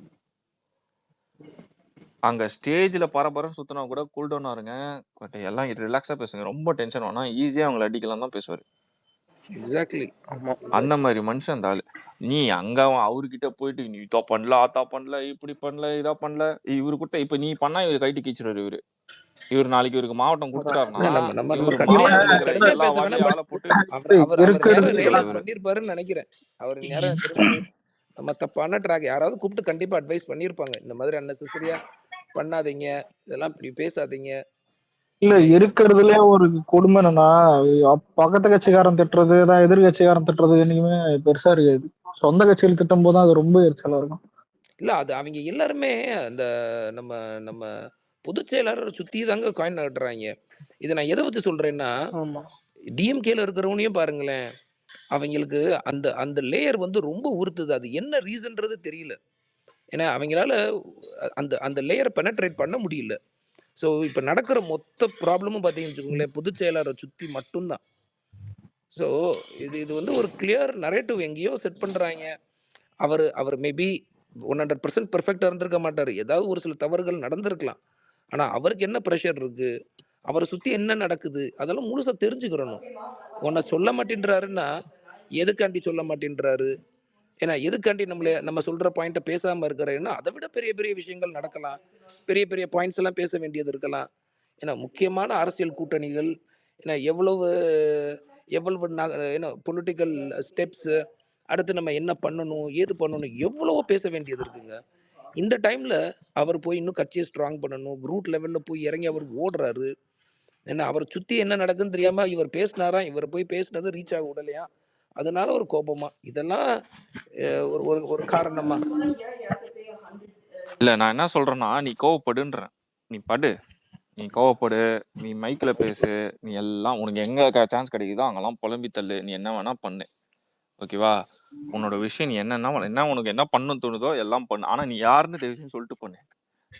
அங்க ஸ்டேஜ்ல பரபரம் சுத்தினா கூட கூல்டவுன் ஆருங்க, பட் எல்லாம் ரிலாக்ஸா பேசுங்க, ரொம்ப டென்ஷன் வேணா, ஈஸியா அவங்களை அடிக்கலாம் தான் பேசுவாரு. எக்ஸாக்ட்லி. அந்த மாதிரி மனுஷன் அந்த ஆளு. நீ அங்க அவர்கிட்ட போயிட்டு நீ இதா பண்ணல, ஆத்தா பண்ணல, இப்படி பண்ணல, இதா பண்ணல, இவரு கிட்ட இப்ப நீ பண்ணா இவரு கைட்டு கீச்சிருவாரு. இவரு நாளைக்கு இவருக்கு மாவட்டம் கொடுத்துட்டாருன்னா நம்ம நம்ம நம்ம இவரு கடுமையா மாவட்டத்துல நம்ம இருக்கிற கடுமையா எல்லா பேச வேணாம். வார்டையும் பட் ஆளை போட்டு அவர் நேரம் பேசிட்டு ரியலைஸ் இருக்காரு. பண்ணியிருப்பாருன்னு நினைக்கிறேன். அவர் நேரம் தெரிஞ்சு நம்ம தப்பான ட்ராக் யாராவது கூப்பிட்டு கண்டிப்பா அட்வைஸ் பண்ணியிருப்பாங்க. இந்த மாதிரி அன்னெசரியா பண்ணாதீங்க, இதெல்லாம் இப்படி பேசாதீங்க. இல்ல இருக்கிறதுலே ஒரு கொடுமை என்னன்னா, பக்கத்து கட்சிக்காரன் திட்டுறது தான் எதிர் கட்சிக்காரன் திட்டுறது என்னைக்குமே பெருசா இருக்காது. சொந்த கட்சியில் திட்டும் போது அது ரொம்ப எரிச்சலா இருக்கும். இல்ல அது அவங்க எல்லாருமே அந்த நம்ம நம்ம பொதுச் செயலாளரை சுத்தி தாங்க காயின் நட்டுறாங்க. இதை நான் எதை வச்சு சொல்றேன்னா, ஆமா. டிஎம்கேல இருக்கிறவனையும் பாருங்களேன், அவங்களுக்கு அந்த அந்த லேயர் வந்து ரொம்ப உறுத்துது. அது என்ன ரீசன்றது தெரியல. ஏன்னா அவங்களால அந்த அந்த லேயரை பெனட்ரேட் பண்ண முடியல. ஸோ இப்போ நடக்கிற மொத்த ப்ராப்ளமும் பார்த்தீங்கன்னு வச்சுக்கோங்களேன், பொதுச் செயலாளரை சுற்றி மட்டும்தான். ஸோ இது இது வந்து ஒரு கிளியர் நரேட்டிவ் எங்கேயோ செட் பண்ணுறாங்க. அவர் மேபி 100% பெர்ஃபெக்டாக இருந்திருக்க மாட்டார். ஏதாவது ஒரு சில தவறுகள் நடந்திருக்கலாம். ஆனால் அவருக்கு என்ன ப்ரெஷர் இருக்குது, அவரை சுற்றி என்ன நடக்குது, அதெல்லாம் முழுசாக தெரிஞ்சுக்கிறணும். உன்னை சொல்ல மாட்டேன்றாருன்னா எதுக்காண்டி சொல்ல மாட்டேன்றாரு? ஏன்னா எதுக்காண்டி நம்ம சொல்கிற பாயிண்ட்டை பேசாமல் இருக்கிறேன்னா அதை விட பெரிய பெரிய விஷயங்கள் நடக்கலாம். பெரிய பெரிய பாயிண்ட்ஸ் எல்லாம் பேச வேண்டியது இருக்கலாம். ஏன்னா முக்கியமான அரசியல் கூட்டணிகள், ஏன்னா எவ்வளவு எவ்வளவு ஏன்னா பொலிட்டிக்கல் ஸ்டெப்ஸு, அடுத்து நம்ம என்ன பண்ணணும், ஏது பண்ணணும், எவ்வளவோ பேச வேண்டியது இருக்குங்க. இந்த டைமில் அவர் போய் இன்னும் கட்சியை ஸ்ட்ராங் பண்ணணும், ரூட் லெவலில் போய் இறங்கி அவர் ஓடுறாரு. ஏன்னா அவரை சுற்றி என்ன நடக்குன்னு தெரியாமல் இவர் பேசினாரா, இவர் போய் பேசினது ரீச் ஆக விடலையா, அதனால ஒரு கோபமா, இதெல்லாம் ஒரு ஒரு ஒரு காரணமா? இல்ல நான் என்ன சொல்றேன்னா, நீ கோவப்படுன்றேன். நீ படு, நீ கோவப்படு, நீ மைக்ல பேசு, நீ எல்லாம் உனக்கு எங்க சான்ஸ் கிடைக்குதோ அங்கெல்லாம் புலம்பி தள்ளு, நீ என்ன வேணா பண்ணு. ஓகேவா? உன்னோட விஷயம் நீ என்ன உனக்கு என்ன பண்ணணும் தோணுதோ எல்லாம் பண்ணு. ஆனா நீ யாருன்னு தெரியும் சொல்லிட்டு பண்ணு.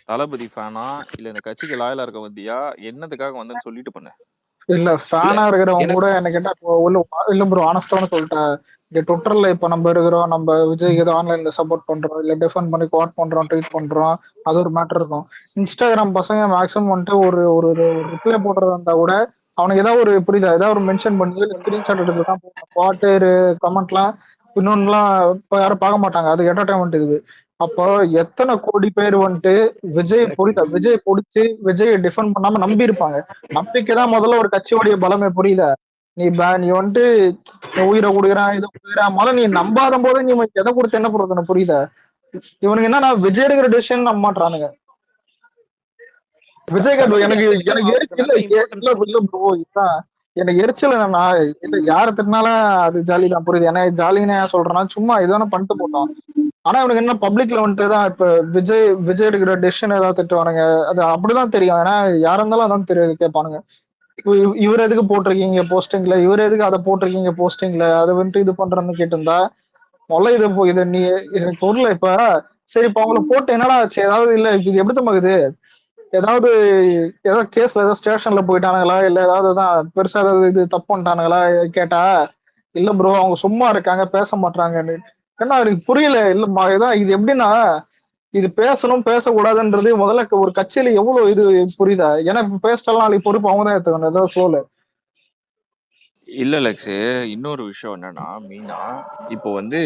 தளபதி ஃபேனா இல்ல இந்த கட்சிக்கு லாயலா இருக்க வந்தியா, என்னதுக்காக வந்தேன்னு சொல்லிட்டு பண்ணு. இல்ல ஃபேனா இருக்கிறவங்க கூட என்ன கேட்டா இல்ல ப்ரோ, ஆனஸ்டான சொல்லிட்டேன். இங்க ட்விட்டர்ல இப்ப நம்ம இருக்கிறோம், நம்ம விஜய்க்கு ஏதோ ஆன்லைன்ல சப்போர்ட் பண்றோம், இல்ல டிஃபெண்ட் பண்ணி குவாட் பண்றோம், ட்வீட் பண்றோம், அது ஒரு மேட்டர் இருக்கும். இன்ஸ்டாகிராம் பசங்க மேக்ஸிமம் வந்துட்டு ஒரு ஒரு ரிப்ளை போடுறதா இருந்தா கூட அவனுக்கு ஏதாவது ஒரு புரியுதா, ஏதாவது ஒரு மென்ஷன் பண்ணி ஸ்கிரீன்ஷாட் எடுத்து தான் குவாட்டு கமெண்ட்லாம் இன்னொன்னுலாம் இப்ப யாரும் பார்க்க மாட்டாங்க. அது என்டர்டைன்மெண்ட் இது. அப்போ எத்தனை கோடி பேர் வந்துட்டு விஜய் புரியுதா, விஜய் பிடிச்சி விஜயை டிஃபெண்ட் பண்ணாம நம்பி இருப்பாங்க. நம்பிக்கைதான் முதல்ல ஒரு கட்சியோடைய பலமே. புரியுதா? நீ வந்துட்டு உயிரை கொடுக்குறான், இதை கொடுக்குறான், முதல்ல நீ நம்பாத போது நீ எதை கொடுத்து என்ன பிரயோஜனம்? புரியுதா? இவனுக்கு என்னன்னா விஜய் எடுக்கிற டெசிஷன் நம்ப மாட்டானுங்க. விஜய் எனக்கு எனக்கு எரிச்சல் இல்ல ப்ரோ, இதுதான் எனக்கு எரிச்சல் என்னன்னா, இல்ல யார திட்டினாலும் அது ஜாலி தான். புரியுது? ஏன்னா ஜாலின்னு ஏன் சொல்றேன்னா, சும்மா இது வேணா பண்ணிட்டு போட்டோம். ஆனா இவனுக்கு என்ன பப்ளிக்ல வந்துட்டு தான் இப்ப விஜய் எடுக்கிற டெசிஷன் ஏதாவது திட்டுவானுங்க. அது அப்படிதான் தெரியும். ஏன்னா யாரா இருந்தாலும் அதான் தெரியாது, கேட்பானுங்க. இவர் எதுக்கு போட்டிருக்கீங்க போஸ்டிங்ல, இவர் எதுக்கு அதை போட்டிருக்கீங்க போஸ்டிங்ல, அதை வந்துட்டு இது பண்றேன்னு கேட்டிருந்தா முதல்ல இதை நீ எனக்கு பொருள் இப்ப சரி இப்ப அவங்கள போட்டு என்னடா ஆச்சு? ஏதாவது இல்ல இது எப்படி தம்மாக்குது, ஏதாவது ஏதாவது கேஸ்ல ஏதாவது ஸ்டேஷன்ல போயிட்டானுங்களா, இல்ல ஏதாவது தான் பெருசா ஏதாவது இது தப்பு பண்ணிட்டானுங்களா கேட்டா, இல்ல ப்ரோ அவங்க சும்மா இருக்காங்க பேச மாட்டாங்கன்னு. ஏன்னா எனக்கு புரியல. இல்ல இதான் இது எப்படின்னா, இது பேசணும் பேசக்கூடாதுன்றது முதல்ல ஒரு கட்சியில எவ்வளவு இது புரியுதா? ஏன்னா இப்ப பேசிட்டாலும் நாளைக்கு பொறுப்பு அவங்க தான் எடுத்துக்கணும் ஏதாவது சோல. இல்ல லக்ஸ், இன்னொரு விஷயம் என்னன்னா மெயினா இப்போ வந்து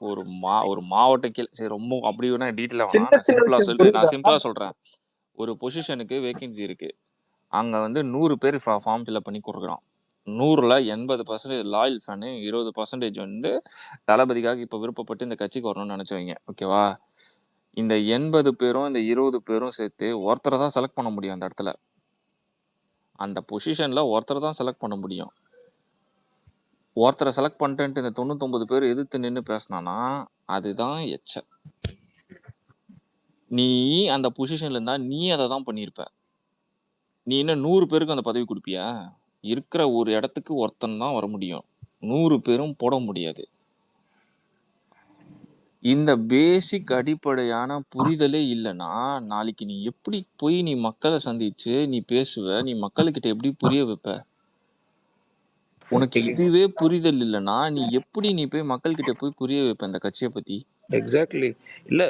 ஒரு மாவட்ட கீழ் சரி ரொம்ப அப்படி வேணா டீட்டெயிலா வேணாம், சின்ன நான் சின்ன சிம்பிளா விஷயம் சொல்லு, புரியுதா? நான் சிம்பிளா சொல்றேன். ஒரு பொசிஷனுக்கு வேகன்சி இருக்கு, அங்க வந்து 100 பேர் ஃபார்ம் ஃபில்அப் பண்ணி கொடுக்குறான். 100ல 80% லாயல் ஃபேனு, 20% வந்து தளபதிக்காக இப்போ விருப்பப்பட்டு இந்த கட்சிக்கு வரணும்னு நினைச்சவங்க. ஓகேவா? இந்த 80 பேரும் இந்த 20 பேரும் சேர்த்து ஒருத்தரை தான் செலக்ட் பண்ண முடியும். அந்த இடத்துல அந்த பொசிஷன்ல ஒருத்தரை தான் செலக்ட் பண்ண முடியும். ஒருத்தரை செலக்ட் பண்ணிட்டு இந்த 99 பேர் எதிர்த்து நின்று பேசினானா அதுதான் எச்ச. நீ அந்த பொசிஷன்ல இருந்தா நீ அதை தான் பண்ணியிருப்ப. நீ என்ன 100 பேருக்கு அந்த பதவி கொடுப்பியா? இருக்கிற ஒரு இடத்துக்கு ஒருத்தன் தான் வர முடியும், 100 பேரும் போட முடியாது. இந்த பேசிக் அடிப்படையான புரிதலே இல்லைன்னா நாளைக்கு நீ எப்படி போய் நீ மக்களை சந்திச்சு நீ பேசுவ, நீ மக்களுக்கிட்ட எப்படி புரிய வைப்ப? உனக்கு இதுவே புரிதல் இல்லைன்னா நீ எப்படி நீ போய் மக்கள்கிட்ட போய் புரிய வைப்ப இந்த கட்சியை பத்தி? எக்ஸாக்ட்லி. இல்ல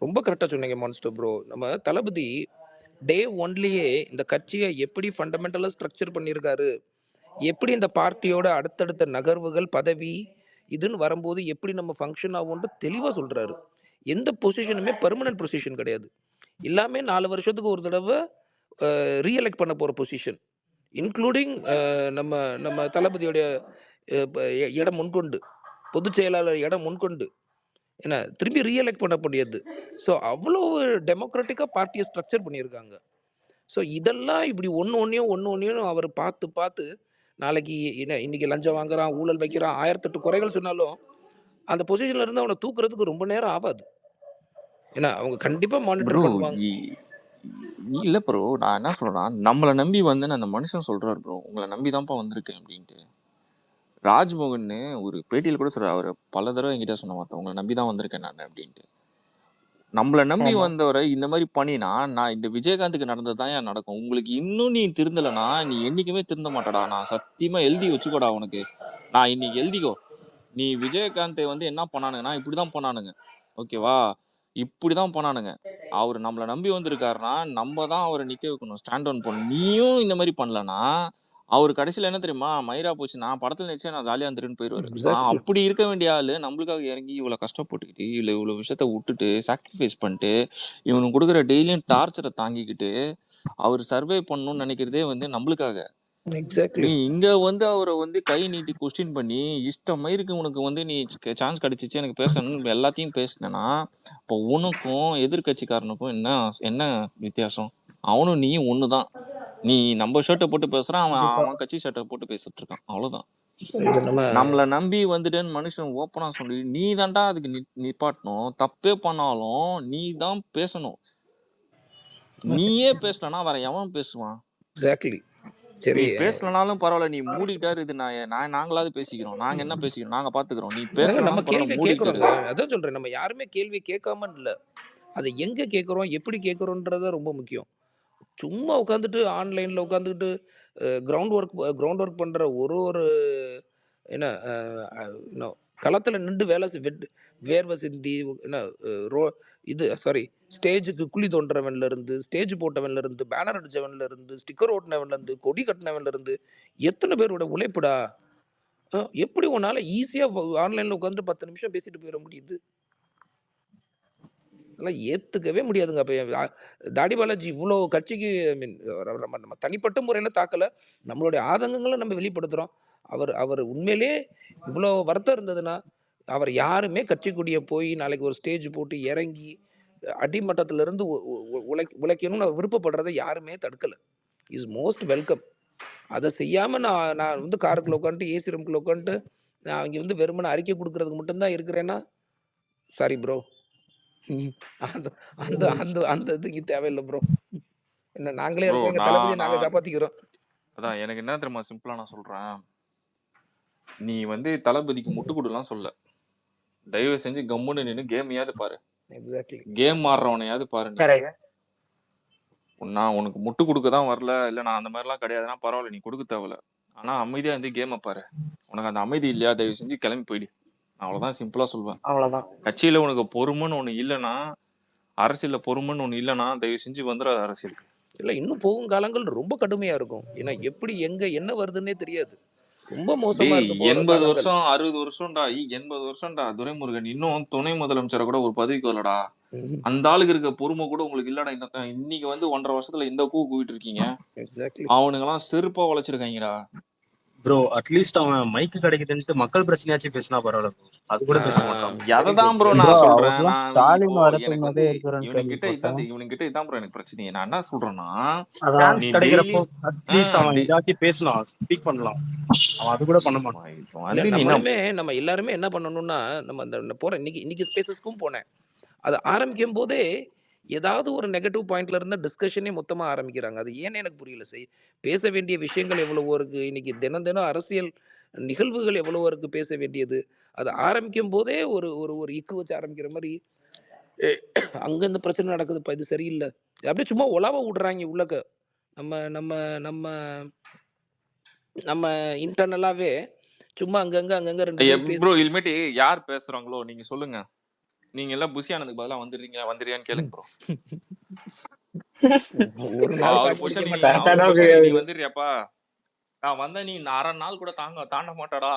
ரொம்ப கரெக்டா சொன்னீங்க மான்ஸ்டர் ப்ரோ. நம்ம தளபதி டே ஒன்லயே இந்த கட்சியை எப்படி ஃபண்டமெண்டலா ஸ்ட்ரக்சர் பண்ணியிருக்காரு, எப்படி இந்த பார்ட்டியோட அடுத்தடுத்த நகர்வுகள் பதவி இதுன்னு வரும்போது எப்படி நம்ம ஃபங்க்ஷன் ஆகும்னு தெளிவா சொல்றாரு. எந்த பொசிஷனுமே பெர்மனன்ட் பொசிஷன் கிடையாது. எல்லாமே 4 வருஷத்துக்கு ஒரு தடவை ரீஎலெக்ட் பண்ண போற பொசிஷன், இன்க்ளூடிங் நம்ம நம்ம தளபதியோடைய இடம் முன்கொண்டு, பொதுச் செயலாளர் இடம் முன்கொண்டு என்ன திரும்பி ரீஎலெக்ட் பண்ண முடியாது. ஸோ அவ்வளோ டெமோக்ராட்டிக்காக பார்ட்டியை ஸ்ட்ரக்சர் பண்ணியிருக்காங்க. ஸோ இதெல்லாம் இப்படி ஒன்று ஒன்றையும் அவர் பார்த்து பார்த்து நாளைக்கு என்ன இன்னைக்கு லஞ்சம் வாங்குறான், ஊழல் வைக்கிறான், 1008 குறைகள் சொன்னாலும் அந்த பொசிஷன்ல இருந்து அவனை தூக்குறதுக்கு ரொம்ப நேரம் ஆகாது. ஏன்னா அவங்க கண்டிப்பா மானிட்டர் ப்ரோ பண்ணுவாங்க. இல்ல ப்ரோ, நான் என்ன சொல்றேன்னா நம்மளை நம்பி வந்து அந்த மனுஷன் சொல்றாரு ப்ரோ, உங்களை நம்பி தான்ப்பா வந்திருக்கேன் அப்படின்ட்டு. ராஜ்மோகன் ஒரு பேட்டியில் கூட சொல்றாரு, அவர் பல தடவை என்கிட்ட சொன்ன மாட்டேன், உங்களை நம்பி தான் வந்திருக்கேன் நான் அப்படின்ட்டு. நம்மளை நம்பி ஆமா. வந்தவரை இந்த மாதிரி பண்ணினா நான் இந்த விஜயகாந்துக்கு நடந்ததுதான் ஏன் நடக்கும். உங்களுக்கு இன்னும் நீ திருந்தலைன்னா நீ என்னைக்குமே திருந்த மாட்டடா. நான் சத்தியமா எழுதி வச்சுக்கோடா உனக்கு. நான் இன்னைக்கு எழுதிக்கோ, நீ விஜயகாந்தை வந்து என்ன பண்ணானுங்கன்னா இப்படிதான் பண்ணானுங்க. ஓகேவா? இப்படிதான் பண்ணானுங்க. அவர் நம்மளை நம்பி வந்திருக்காருன்னா நம்ம தான் அவரை நிக்க வைக்கணும், ஸ்டாண்ட் டவுன் பண்ணணும். நீயும் இந்த மாதிரி பண்ணலன்னா அவர் கடைசியில என்ன தெரியுமா, மயிரா போச்சு நான் படத்துல நினைச்சேன் நான் ஜாலியா இருந்துருன்னு போயிடுவாரு. எக்ஸாக்ட்லி. அப்படி இருக்க வேண்டிய ஆளு நம்மளுக்காக இறங்கி இவ்வளவு கஷ்டப்பட்டுக்கிட்டு இவ்வளவு விஷயத்த விட்டுட்டு சாக்ரிஃபைஸ் பண்ணிட்டு இவனுக்கு கொடுக்குற டெய்லியும் டார்ச்சரை தாங்கிக்கிட்டு அவர் சர்வே பண்ணணும்னு நினைக்கிறதே வந்து நம்மளுக்காக. எக்ஸாக்ட்லி. நீ இங்க வந்து அவரை வந்து கை நீட்டி கொஸ்டின் பண்ணி இஷ்டமயிருக்கு உனக்கு வந்து நீ சான்ஸ் கிடைச்சிச்சு எனக்கு பேசணும் எல்லாத்தையும் பேசினேன்னா இப்போ உனக்கும் எதிர்கட்சிக்காரனுக்கும் என்ன என்ன வித்தியாசம்? அவனும் நீயும் ஒண்ணுதான். நீ நம்ம ஷர்ட்டை போட்டு பேசுறான், அவன் கண்டிப்பா. அவன் கட்சி ஷர்ட்டை போட்டு பேசிட்டு இருக்கான், அவ்வளவுதான். இது நம்ம நம்மளை நம்பி வந்துட்டேன்னு மனுஷன் ஓப்பனா சொல்லி நீ தான்டா அதுக்கு நிப்பாட்டணும். தப்பே பண்ணாலும் நீ தான் பேசணும். நீயே பேசலன்னா வேற எவன் பேசுவான்? எக்ஸாக்ட்லி. நீ சரி. பேசலனாலும் பரவாயில்ல, நீ மூடிட்டாரு. இது நாங்களாவது பேசிக்கிறோம், நாங்க என்ன பேசிக்கிறோம், நாங்க பாத்துக்கிறோம். நீ நம்ம பேசலனாலும் பரவாயில்ல, கேள்வி மூடிட்டு இரு. கேட்குறோங்க. அதான் சொல்றேன், நம்ம யாருமே கேள்வி கேட்காம இல்ல. அதை எங்க கேட்குறோம், எப்படி கேட்குறோன்றத ரொம்ப முக்கியம். சும்மா உட்காந்துட்டு ஆன்லைன்ல உட்காந்துக்கிட்டு கிரவுண்ட் ஒர்க் பண்ற ஒரு ஒரு என்ன களத்துல நின்று வேலை வேர்வை சிந்தி என்ன ரோ இது சாரி ஸ்டேஜுக்கு குழி தோன்றவன்ல இருந்து, ஸ்டேஜ் போட்டவன்ல இருந்து, பேனர் அடிச்சவன்ல இருந்து, ஸ்டிக்கர் ஓட்டினவன்ல இருந்து, கொடி கட்டினவன்ல இருந்து எத்தனை பேரோட உழைப்புடா. எப்படி உன்னால ஈஸியா ஆன்லைன்ல உட்காந்து 10 நிமிஷம் பேசிட்டு போயிட முடியுது? அதெல்லாம் ஏத்துக்கவே முடியாதுங்க. அப்ப தாடி பாலாஜி இவ்வளோ கட்சிக்கு ஐ மீன் நம்ம நம்ம தனிப்பட்ட முறையில தாக்கல. நம்மளுடைய ஆதங்கங்கள நம்ம வெளிப்படுத்துறோம். அவர் அவர் உண்மையிலேயே இவ்வளோ வருத்தம் இருந்ததுன்னா, அவர் யாருமே கட்சி கொடிய போய் நாளைக்கு ஒரு ஸ்டேஜ் போட்டு இறங்கி, அடிமட்டத்துல இருந்து உ உ உ உழைக்கணும்னு அவர் விருப்பப்படுறத யாருமே தடுக்கல. Is most welcome. அத செய்யாம நான் நான் வந்து காருக்குள்ள உட்காந்துட்டு, ஏசி ரூம்குள்ள உட்காந்துட்டு, நான் இங்க வந்து வெறுமனே அறிக்கை குடுக்குறதுக்கு மட்டும் தான் இருக்கிறேன்னா, சாரி ப்ரோ. ம். அந்த அந்த அந்த அந்த இது இங்க தேவையில்ல ப்ரோ. என்ன நாங்களே ப்ரோ இருக்கோம். எங்க நான் தளபதிய நாங்க நான் காப்பாத்திக்கிறோம். அதான் எனக்கு என்ன தெரியுமா சிம்பிளா நான் சொல்றேன், நீ வந்து தளபதிக்கு முட்டு கொடுலாம் சொல்ல, தயவு செஞ்சு கம்முன்னு நின்று கேமையாவது பாரு, எக்ஸாக்ட்லி. கேம் ஆடுறவனையாவது பாரு. நீ கரெக்ட். நான் உனக்கு முட்டு கொடுக்க தான் வரல, இல்ல நான் அந்த மாதிரிலாம் கிடையாதுன்னா பரவாயில்ல, நீ கொடுக்க தேவையில்ல. ஆனா அமைதியா இருந்து கேமை பாரு. உனக்கு அந்த அமைதி இல்லையா, தயவு செஞ்சு கிளம்பி போயிடு. அவ்வளவுதான் சிம்பிளா சொல்லுவேன். அவ்வளவுதான். கட்சியில உனக்கு பொறுமைன்னு ஒண்ணு இல்லைன்னா, அரசியல்ல பொறுமைன்னு ஒண்ணு இல்லைன்னா தயவு செஞ்சு வந்துடாத அரசியலுக்கு. இல்ல இன்னும் போகும் காலங்கள் ரொம்ப கடுமையா இருக்கும். ஏன்னா எப்படி எங்க என்ன வருதுன்னே தெரியாது. ரொம்ப மோசமா டேய் இருக்க போற 80 காலங்கள். வருஷம் 60 வருஷம்டா 80 வருஷம்டா துரைமுருகன் இன்னும் துணை முதலமைச்சரை கூட ஒரு பதவிக்கு வரலடா. ம். அந்த ஆளுக்கு இருக்க பொறுமை கூட உங்களுக்கு இல்லடா. இன்னைக்கு வந்து 1.5 வருஷத்துல இந்த கூவிட்டு இருக்கீங்க. எக்ஸாக்ட்லி. அவனுங்கெல்லாம் செருப்பா உழைச்சிருக்காங்கடா. ப்ரோ அட்லீஸ்ட் அவன் மைக்கு கிடைக்குதுன்ட்டு மக்கள் பிரச்சனையாச்சும் பேசினா பரவாயில்ல bro. அது கூட பேச மாட்டான். வெரி அததான் குட் ப்ரோ வெரி ப்ரோ நான் குட். சொல்றேன். அவர்லாம் நான் ஸ்டாலின் இப்போ வரதுக்கு எனக்கு முன்னாடியே வந்து இருக்கிறேன்னு இவனுங்கிட்ட கேள்விப்பட்டேன். இவனுங்கிட்ட இதான் ப்ரோ எனக்கு பிரச்சனை. நான் என்ன சொல்றேன்னா, அதான் சான்ஸ் நீ கிடைக்கிறப்போ டெய்லி அட்லீஸ்ட் அவன் ஏதாச்சும் பேசலாம், ஸ்பீக் பண்ணலாம். அவன் அது கூட பண்ண மாட்டான். இப்போ இல்ல வந்து நீ என்ன நம்மளுமே நம்ம எல்லாருமே என்ன பண்ணணும்னா, நம்ம அந்த போற இன்னைக்கு ஸ்பேசஸ்க்கும் போனேன். அது ஆரம்பிக்கும் போதே ஏதாவது ஒரு நெகட்டிவ் பாயிண்ட்ல இருந்தா டிஸ்கஷனே மொத்தமா ஆரம்பிக்கிறாங்க. அது ஏன்னு எனக்கு புரியல. பேச வேண்டிய விஷயங்கள் எவ்வளவோ இருக்கு. இன்னைக்கு தினம் தினம் அரசியல் நிகழ்வுகள் எவ்வளவோ இருக்கு பேச வேண்டியது. அது ஆரம்பிக்கும் போதே ஒரு ஒரு ஒரு இக்கு வச்சு ஆரம்பிக்கிற மாரி, அங்க இந்த பிரச்சனை நடக்குதுப்பா இது சரியில்ல. அப்படியே சும்மா உலாவ விடுறாய்ங்க உள்ளக்க. நம்ம நம்ம நம்ம நம்ம இன்டர்னலாவே சும்மா அங்கங்க 2 பேர் ப்ரோ பேசி இனிமேட்டு யார் பேசுறாங்களோ நீங்க சொல்லுங்க. நீங்க எல்லாம் புஷியானதுக்கு பதிலா வந்துடுறியான்னு கேளுங்க ப்ரோ. ஒரு நாள் அவர் தாக்கு பொசிஷன் பிடிக்க நீ மாட்டாங்க. அவர் கரெக்டான பொசிஷனுக்கு நீ வந்துடுறியாப்பா? நான் வந்தா நீ அரை நாள் கூட தாண்ட மாட்டடா.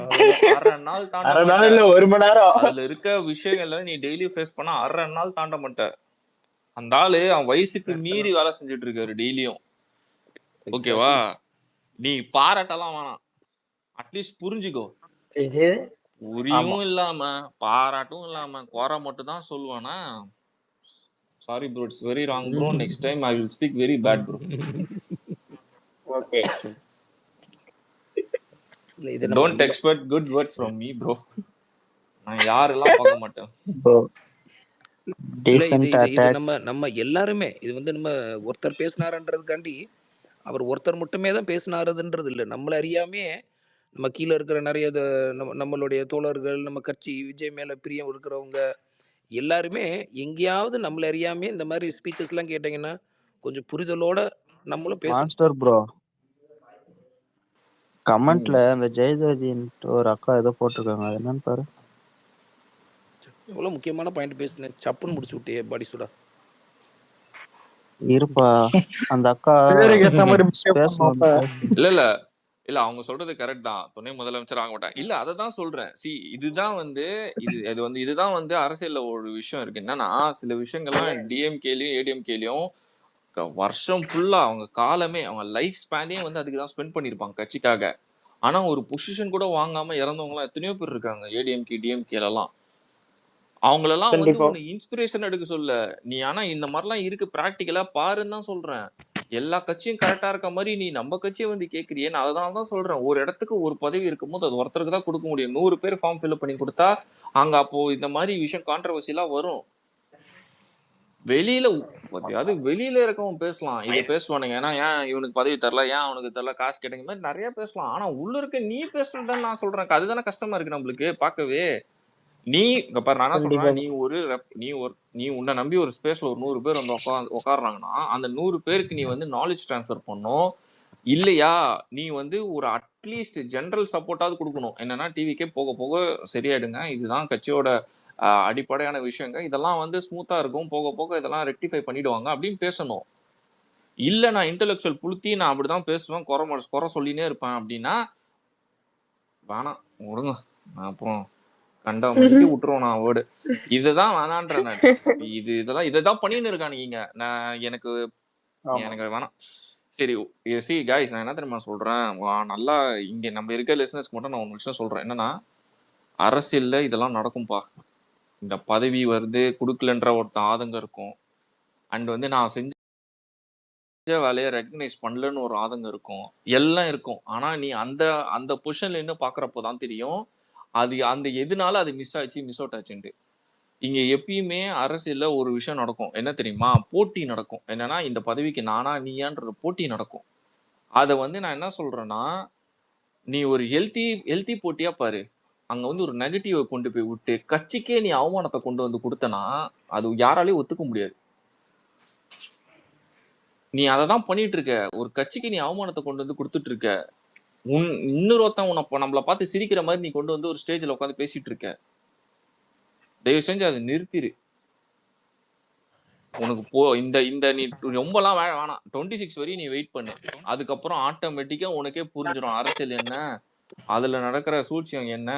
அவ்வளவுதான். அரை நாள் தாண்ட அரை மாட்ட. நாள் இல்ல 1 மணி நேரம். அதுல இருக்க விஷயங்கள்ல நீ டெய்லி ஃபேஸ் பண்ணா அரை நாள் தாண்ட மாட்ட. அந்த ஆளு அவன் வயசுக்கு மீறி வேலை செஞ்சுட்டு இருக்காரு டெய்லியும். ஓகேவா? எக்ஸாக்ட்லி. நீ பாராட்டலாம் வேணாம். அட்லீஸ்ட் புரிஞ்சுக்கோ. இது ஆமா. புரியும் இல்லாம பாராட்டும் இல்லாம குறை மட்டும் தான் சொல்லுவானா? Sorry bro, it's very wrong bro. Next time I will speak very bad bro. Okay. இல்ல இது நம்ம don't expect good words from me bro. நான் யாரெல்லாம் பார்க்க மாட்டேன். ப்ரோ இல்ல இது டீசென்ட் இது இது அட்டாக். நம்ம எல்லாருமே இது வந்து நம்ம ஒருத்தர் பேசினாருன்றதுக்காண்டி அவர் ஒருத்தர் மட்டுமே தான் பேசினாருன்றது இல்லை. நம்மள அறியாமே நம்ம கீழே இருக்கிற நிறைய நம்மளுடைய தோழர்கள், நம்ம கட்சி விஜய் மேல பிரியம் இருக்கிறவங்க எல்லாருமே எங்கேயாவது நம்மள அறியாமே இந்த மாதிரி ஸ்பீச்சஸ்லாம் கேட்டீங்கன்னா கொஞ்சம் புரிதலோட நம்மளும் பேசணும். மாஸ்டர் ப்ரோ கமெண்ட்ல அந்த ஜெயஜோதின்ட்டு ஒரு அக்கா ஏதோ போட்டிருக்காங்க. அது என்னன்னு பாரு. எவ்வளவு முக்கியமான பாயிண்ட் பேசினேன், சப்புன்னு முடிச்சு விட்டியே பாடி சுடா. இருப்பா அந்த அக்கா பேருக்கு ஏத்த மாதிரி behave ஸ்பேஸ் பண்ணுவாப்ப. இல்ல அவங்க சொல்றது கரெக்ட் தான். துணை முதலமைச்சர் ஆக மாட்டாங்க. இல்ல அததான் சொல்றேன். இதுதான் வந்து இதுதான் வந்து அரசியல்ல ஒரு விஷயம் இருக்கு. என்னன்னா சில விஷயங்கள்லாம் டிஎம்கேலயும் ஏடிஎம்கேலயும் வருஷம் ஃபுல்லா அவங்க காலமே அவங்க லைஃப் ஸ்பேனே வந்து அதுக்கு தான் ஸ்பெண்ட் பண்ணிருப்பாங்க கட்சிக்காக. ஆனா ஒரு பொசிஷன் கூட வாங்காம இறந்தவங்க எல்லாம் எத்தனையோ பேர் இருக்காங்க ஏடிஎம்கே டிஎம்கேல எல்லாம். அவங்களெல்லாம் வந்து கண்டிப்பா. உன்னை இன்ஸ்பிரேஷன் எடுக்க சொல்ல நீ, ஆனா இந்த மாதிரிலாம் இருக்கு பிராக்டிக்கலா பாருன்னு தான் சொல்றேன். எல்லா கட்சியும் கரெக்டா இருக்க மாதிரி நீ நம்ம கட்சியை வந்து கேட்கறியே. நான் அதனால தான் சொல்றேன், ஒரு இடத்துக்கு ஒரு பதவி இருக்கும்போது அது ஒருத்தருக்கு தான் கொடுக்க முடியும். 100 பேர் ஃபார்ம் ஃபில்அப் பண்ணி கொடுத்தா அங்க அப்போ இந்த மாதிரி விஷயம் கான்ட்ரவர்சிலாம் வரும். வெளியில வெளியில இருக்கவன் பேசலாம், இதை பேசுவானுங்க. ஏன்னா ஏன் இவனுக்கு பதவி தரல, ஏன் அவனுக்கு தரல, காசு கேட்டங்க மாதிரி நிறைய பேசலாம். ஆனா உள்ள இருக்க நீ பேசுறதுன்னு நான் சொல்றேன். அதுதானே கஷ்டமா இருக்கு நம்மளுக்கு பார்க்கவே. நீ இங்க பாரு, நான் என்ன கண்டிப்பா. சொல்றேன், நீ உன்னை நம்பி ஒரு ஸ்பேஸ்ல ஒரு 100 பேர் வந்து உட்காடுறாங்கன்னா அந்த 100 பேருக்கு நீ வந்து நாலேஜ் டிரான்ஸ்ஃபர் பண்ணும். இல்லையா நீ வந்து ஒரு அட்லீஸ்ட் ஜெனரல் சப்போர்ட்டாவது கொடுக்கணும். என்னன்னா டிவிக்கே போக போக சரியாயிடுங்க, இதுதான் கட்சியோட அடிப்படையான விஷயங்க, இதெல்லாம் வந்து ஸ்மூத்தா இருக்கும், போக போக இதெல்லாம் ரெக்டிஃபை பண்ணிடுவாங்க அப்படின்னு பேசணும். இல்ல நான் இன்டெலெக்சுவல் புளுத்தி நான் அப்படிதான் பேசுவேன், குறை சொல்லினே இருப்பேன் அப்படின்னா வேணாம் விடுங்க. நான் அப்புறம் கண்ட மணிக்கு விட்டுருவோம் நான் வேர்டு. இதுதான் வேணான்றேன் நான். இதைதான் பண்ணின்னு இருக்கானுங்க. நான் எனக்கு வேணாம். சரி கைஸ், நான் என்ன தெரியுமா சொல்றேன், நல்லா இங்க நம்ம இருக்க லிசனர்ஸ்க்கு மட்டும் நான் ஒரு விஷயம் சொல்றேன். என்னன்னா அரசியல்ல இதெல்லாம் நடக்கும்பா. இந்த பதவி வருது கொடுக்கலன்ற ஒருத்தன் ஆதங்கம் இருக்கும். அண்ட் வந்து நான் செஞ்ச வேலையை ரெகக்னைஸ் பண்ணலன்னு ஒரு ஆதங்கம் இருக்கும். எல்லாம் இருக்கும். ஆனா நீ அந்த அந்த பொசிஷன்ல இருந்து பாக்குறப்போதான் தெரியும் அது அந்த எதுனால அது மிஸ் அவுட் ஆச்சுன்ட்டு. இங்க எப்பயுமே அரசியல்ல ஒரு விஷயம் நடக்கும், என்ன தெரியுமா? போட்டி நடக்கும். என்னன்னா இந்த பதவிக்கு நானா நீயான்ற போட்டி நடக்கும். அதை வந்து நான் என்ன சொல்றேன்னா, நீ ஒரு ஹெல்த்தி போட்டியா பாரு. அங்க வந்து ஒரு நெகட்டிவ் கொண்டு போய் விட்டு கட்சிக்கே நீ அவமானத்தை கொண்டு வந்து கொடுத்தனா அது யாராலையும் ஒத்துக்க முடியாது. நீ அதை தான் பண்ணிட்டு இருக்க. ஒரு கட்சிக்கு நீ அவமானத்தை கொண்டு வந்து கொடுத்துட்டு இருக்க. இன்னொருத்தன் நம்மளை பார்த்து சிரிக்கிற மாதிரி நீ கொண்டு வந்து ஒரு ஸ்டேஜ்ல உட்காந்து பேசிட்டு இருக்க. தயவு செஞ்சு அதை நிறுத்திரு. உனக்கு இந்த நீ ரொம்பலாம் வேணாம். 26 வரையும் நீ வெயிட் பண்ணு. அதுக்கப்புறம் ஆட்டோமேட்டிக்கா உனக்கே புரிஞ்சிடும் அரசியல் என்ன, அதுல நடக்கிற சூழ்ச்சியம் என்ன,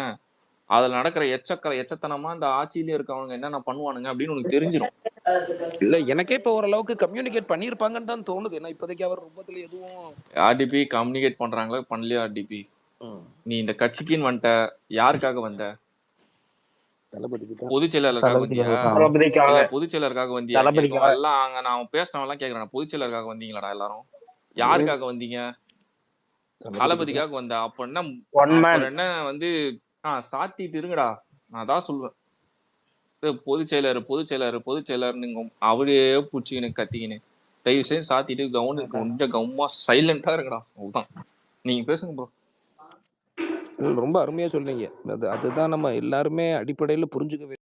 அதுல நடக்கிற எச்சத்தனமா இந்த ஆட்சியில இருக்கவங்க என்னென்ன பண்ணுவானுங்க அப்படின்னு உனக்கு தெரிஞ்சிடும். இல்ல எனக்கே இப்ப ஓரளவுக்கு கம்யூனிகேட் பண்ணிருப்பாங்கன்னு தான் தோணுது. ஏன்னா இப்போதைக்கு அவர் ரூபத்துல எதுவும் ஆர்டிபி கம்யூனிகேட் பண்றாங்களா பண்ணலையா ஆர்டிபி? நீ இந்த கட்சிக்குன்னு வந்துட்ட, யாருக்காக வந்த? தளபதிக்கு தான். பொதுச் செயலாளருக்காக வந்தியா? தளபதிக்காக இல்ல பொதுச் செயலாளருக்காக வந்தியா? தளபதிக்காக எல்லாம் அங்க நான் பேசினவன் எல்லாம் கேக்குறேன். பொதுச் செயலாளருக்காக வந்தீங்களாடா எல்லாரும்? யாருக்காக வந்தீங்க? தளபதிக்கு தான். தளபதிக்காக வந்த. அப்ப என்ன ஒன் மேன் அப்புறம் என்ன வந்து சாத்திட்டு இருங்கடா. நான் தான் சொல்லுவேன். பொதுச் செயலாளர்னு அவரே புடிச்சுக்கின்னு கத்திக்கின்னு தயவு செய்து சாத்திட்டு கவனமா சைலண்டா இருக்கடா. அவ்வளவுதான். நீங்க பேசுங்க ப்ரோ. ரொம்ப அருமையா சொன்னீங்க. அதுதான் நம்ம எல்லாருமே அடிப்படையில புரிஞ்சுக்க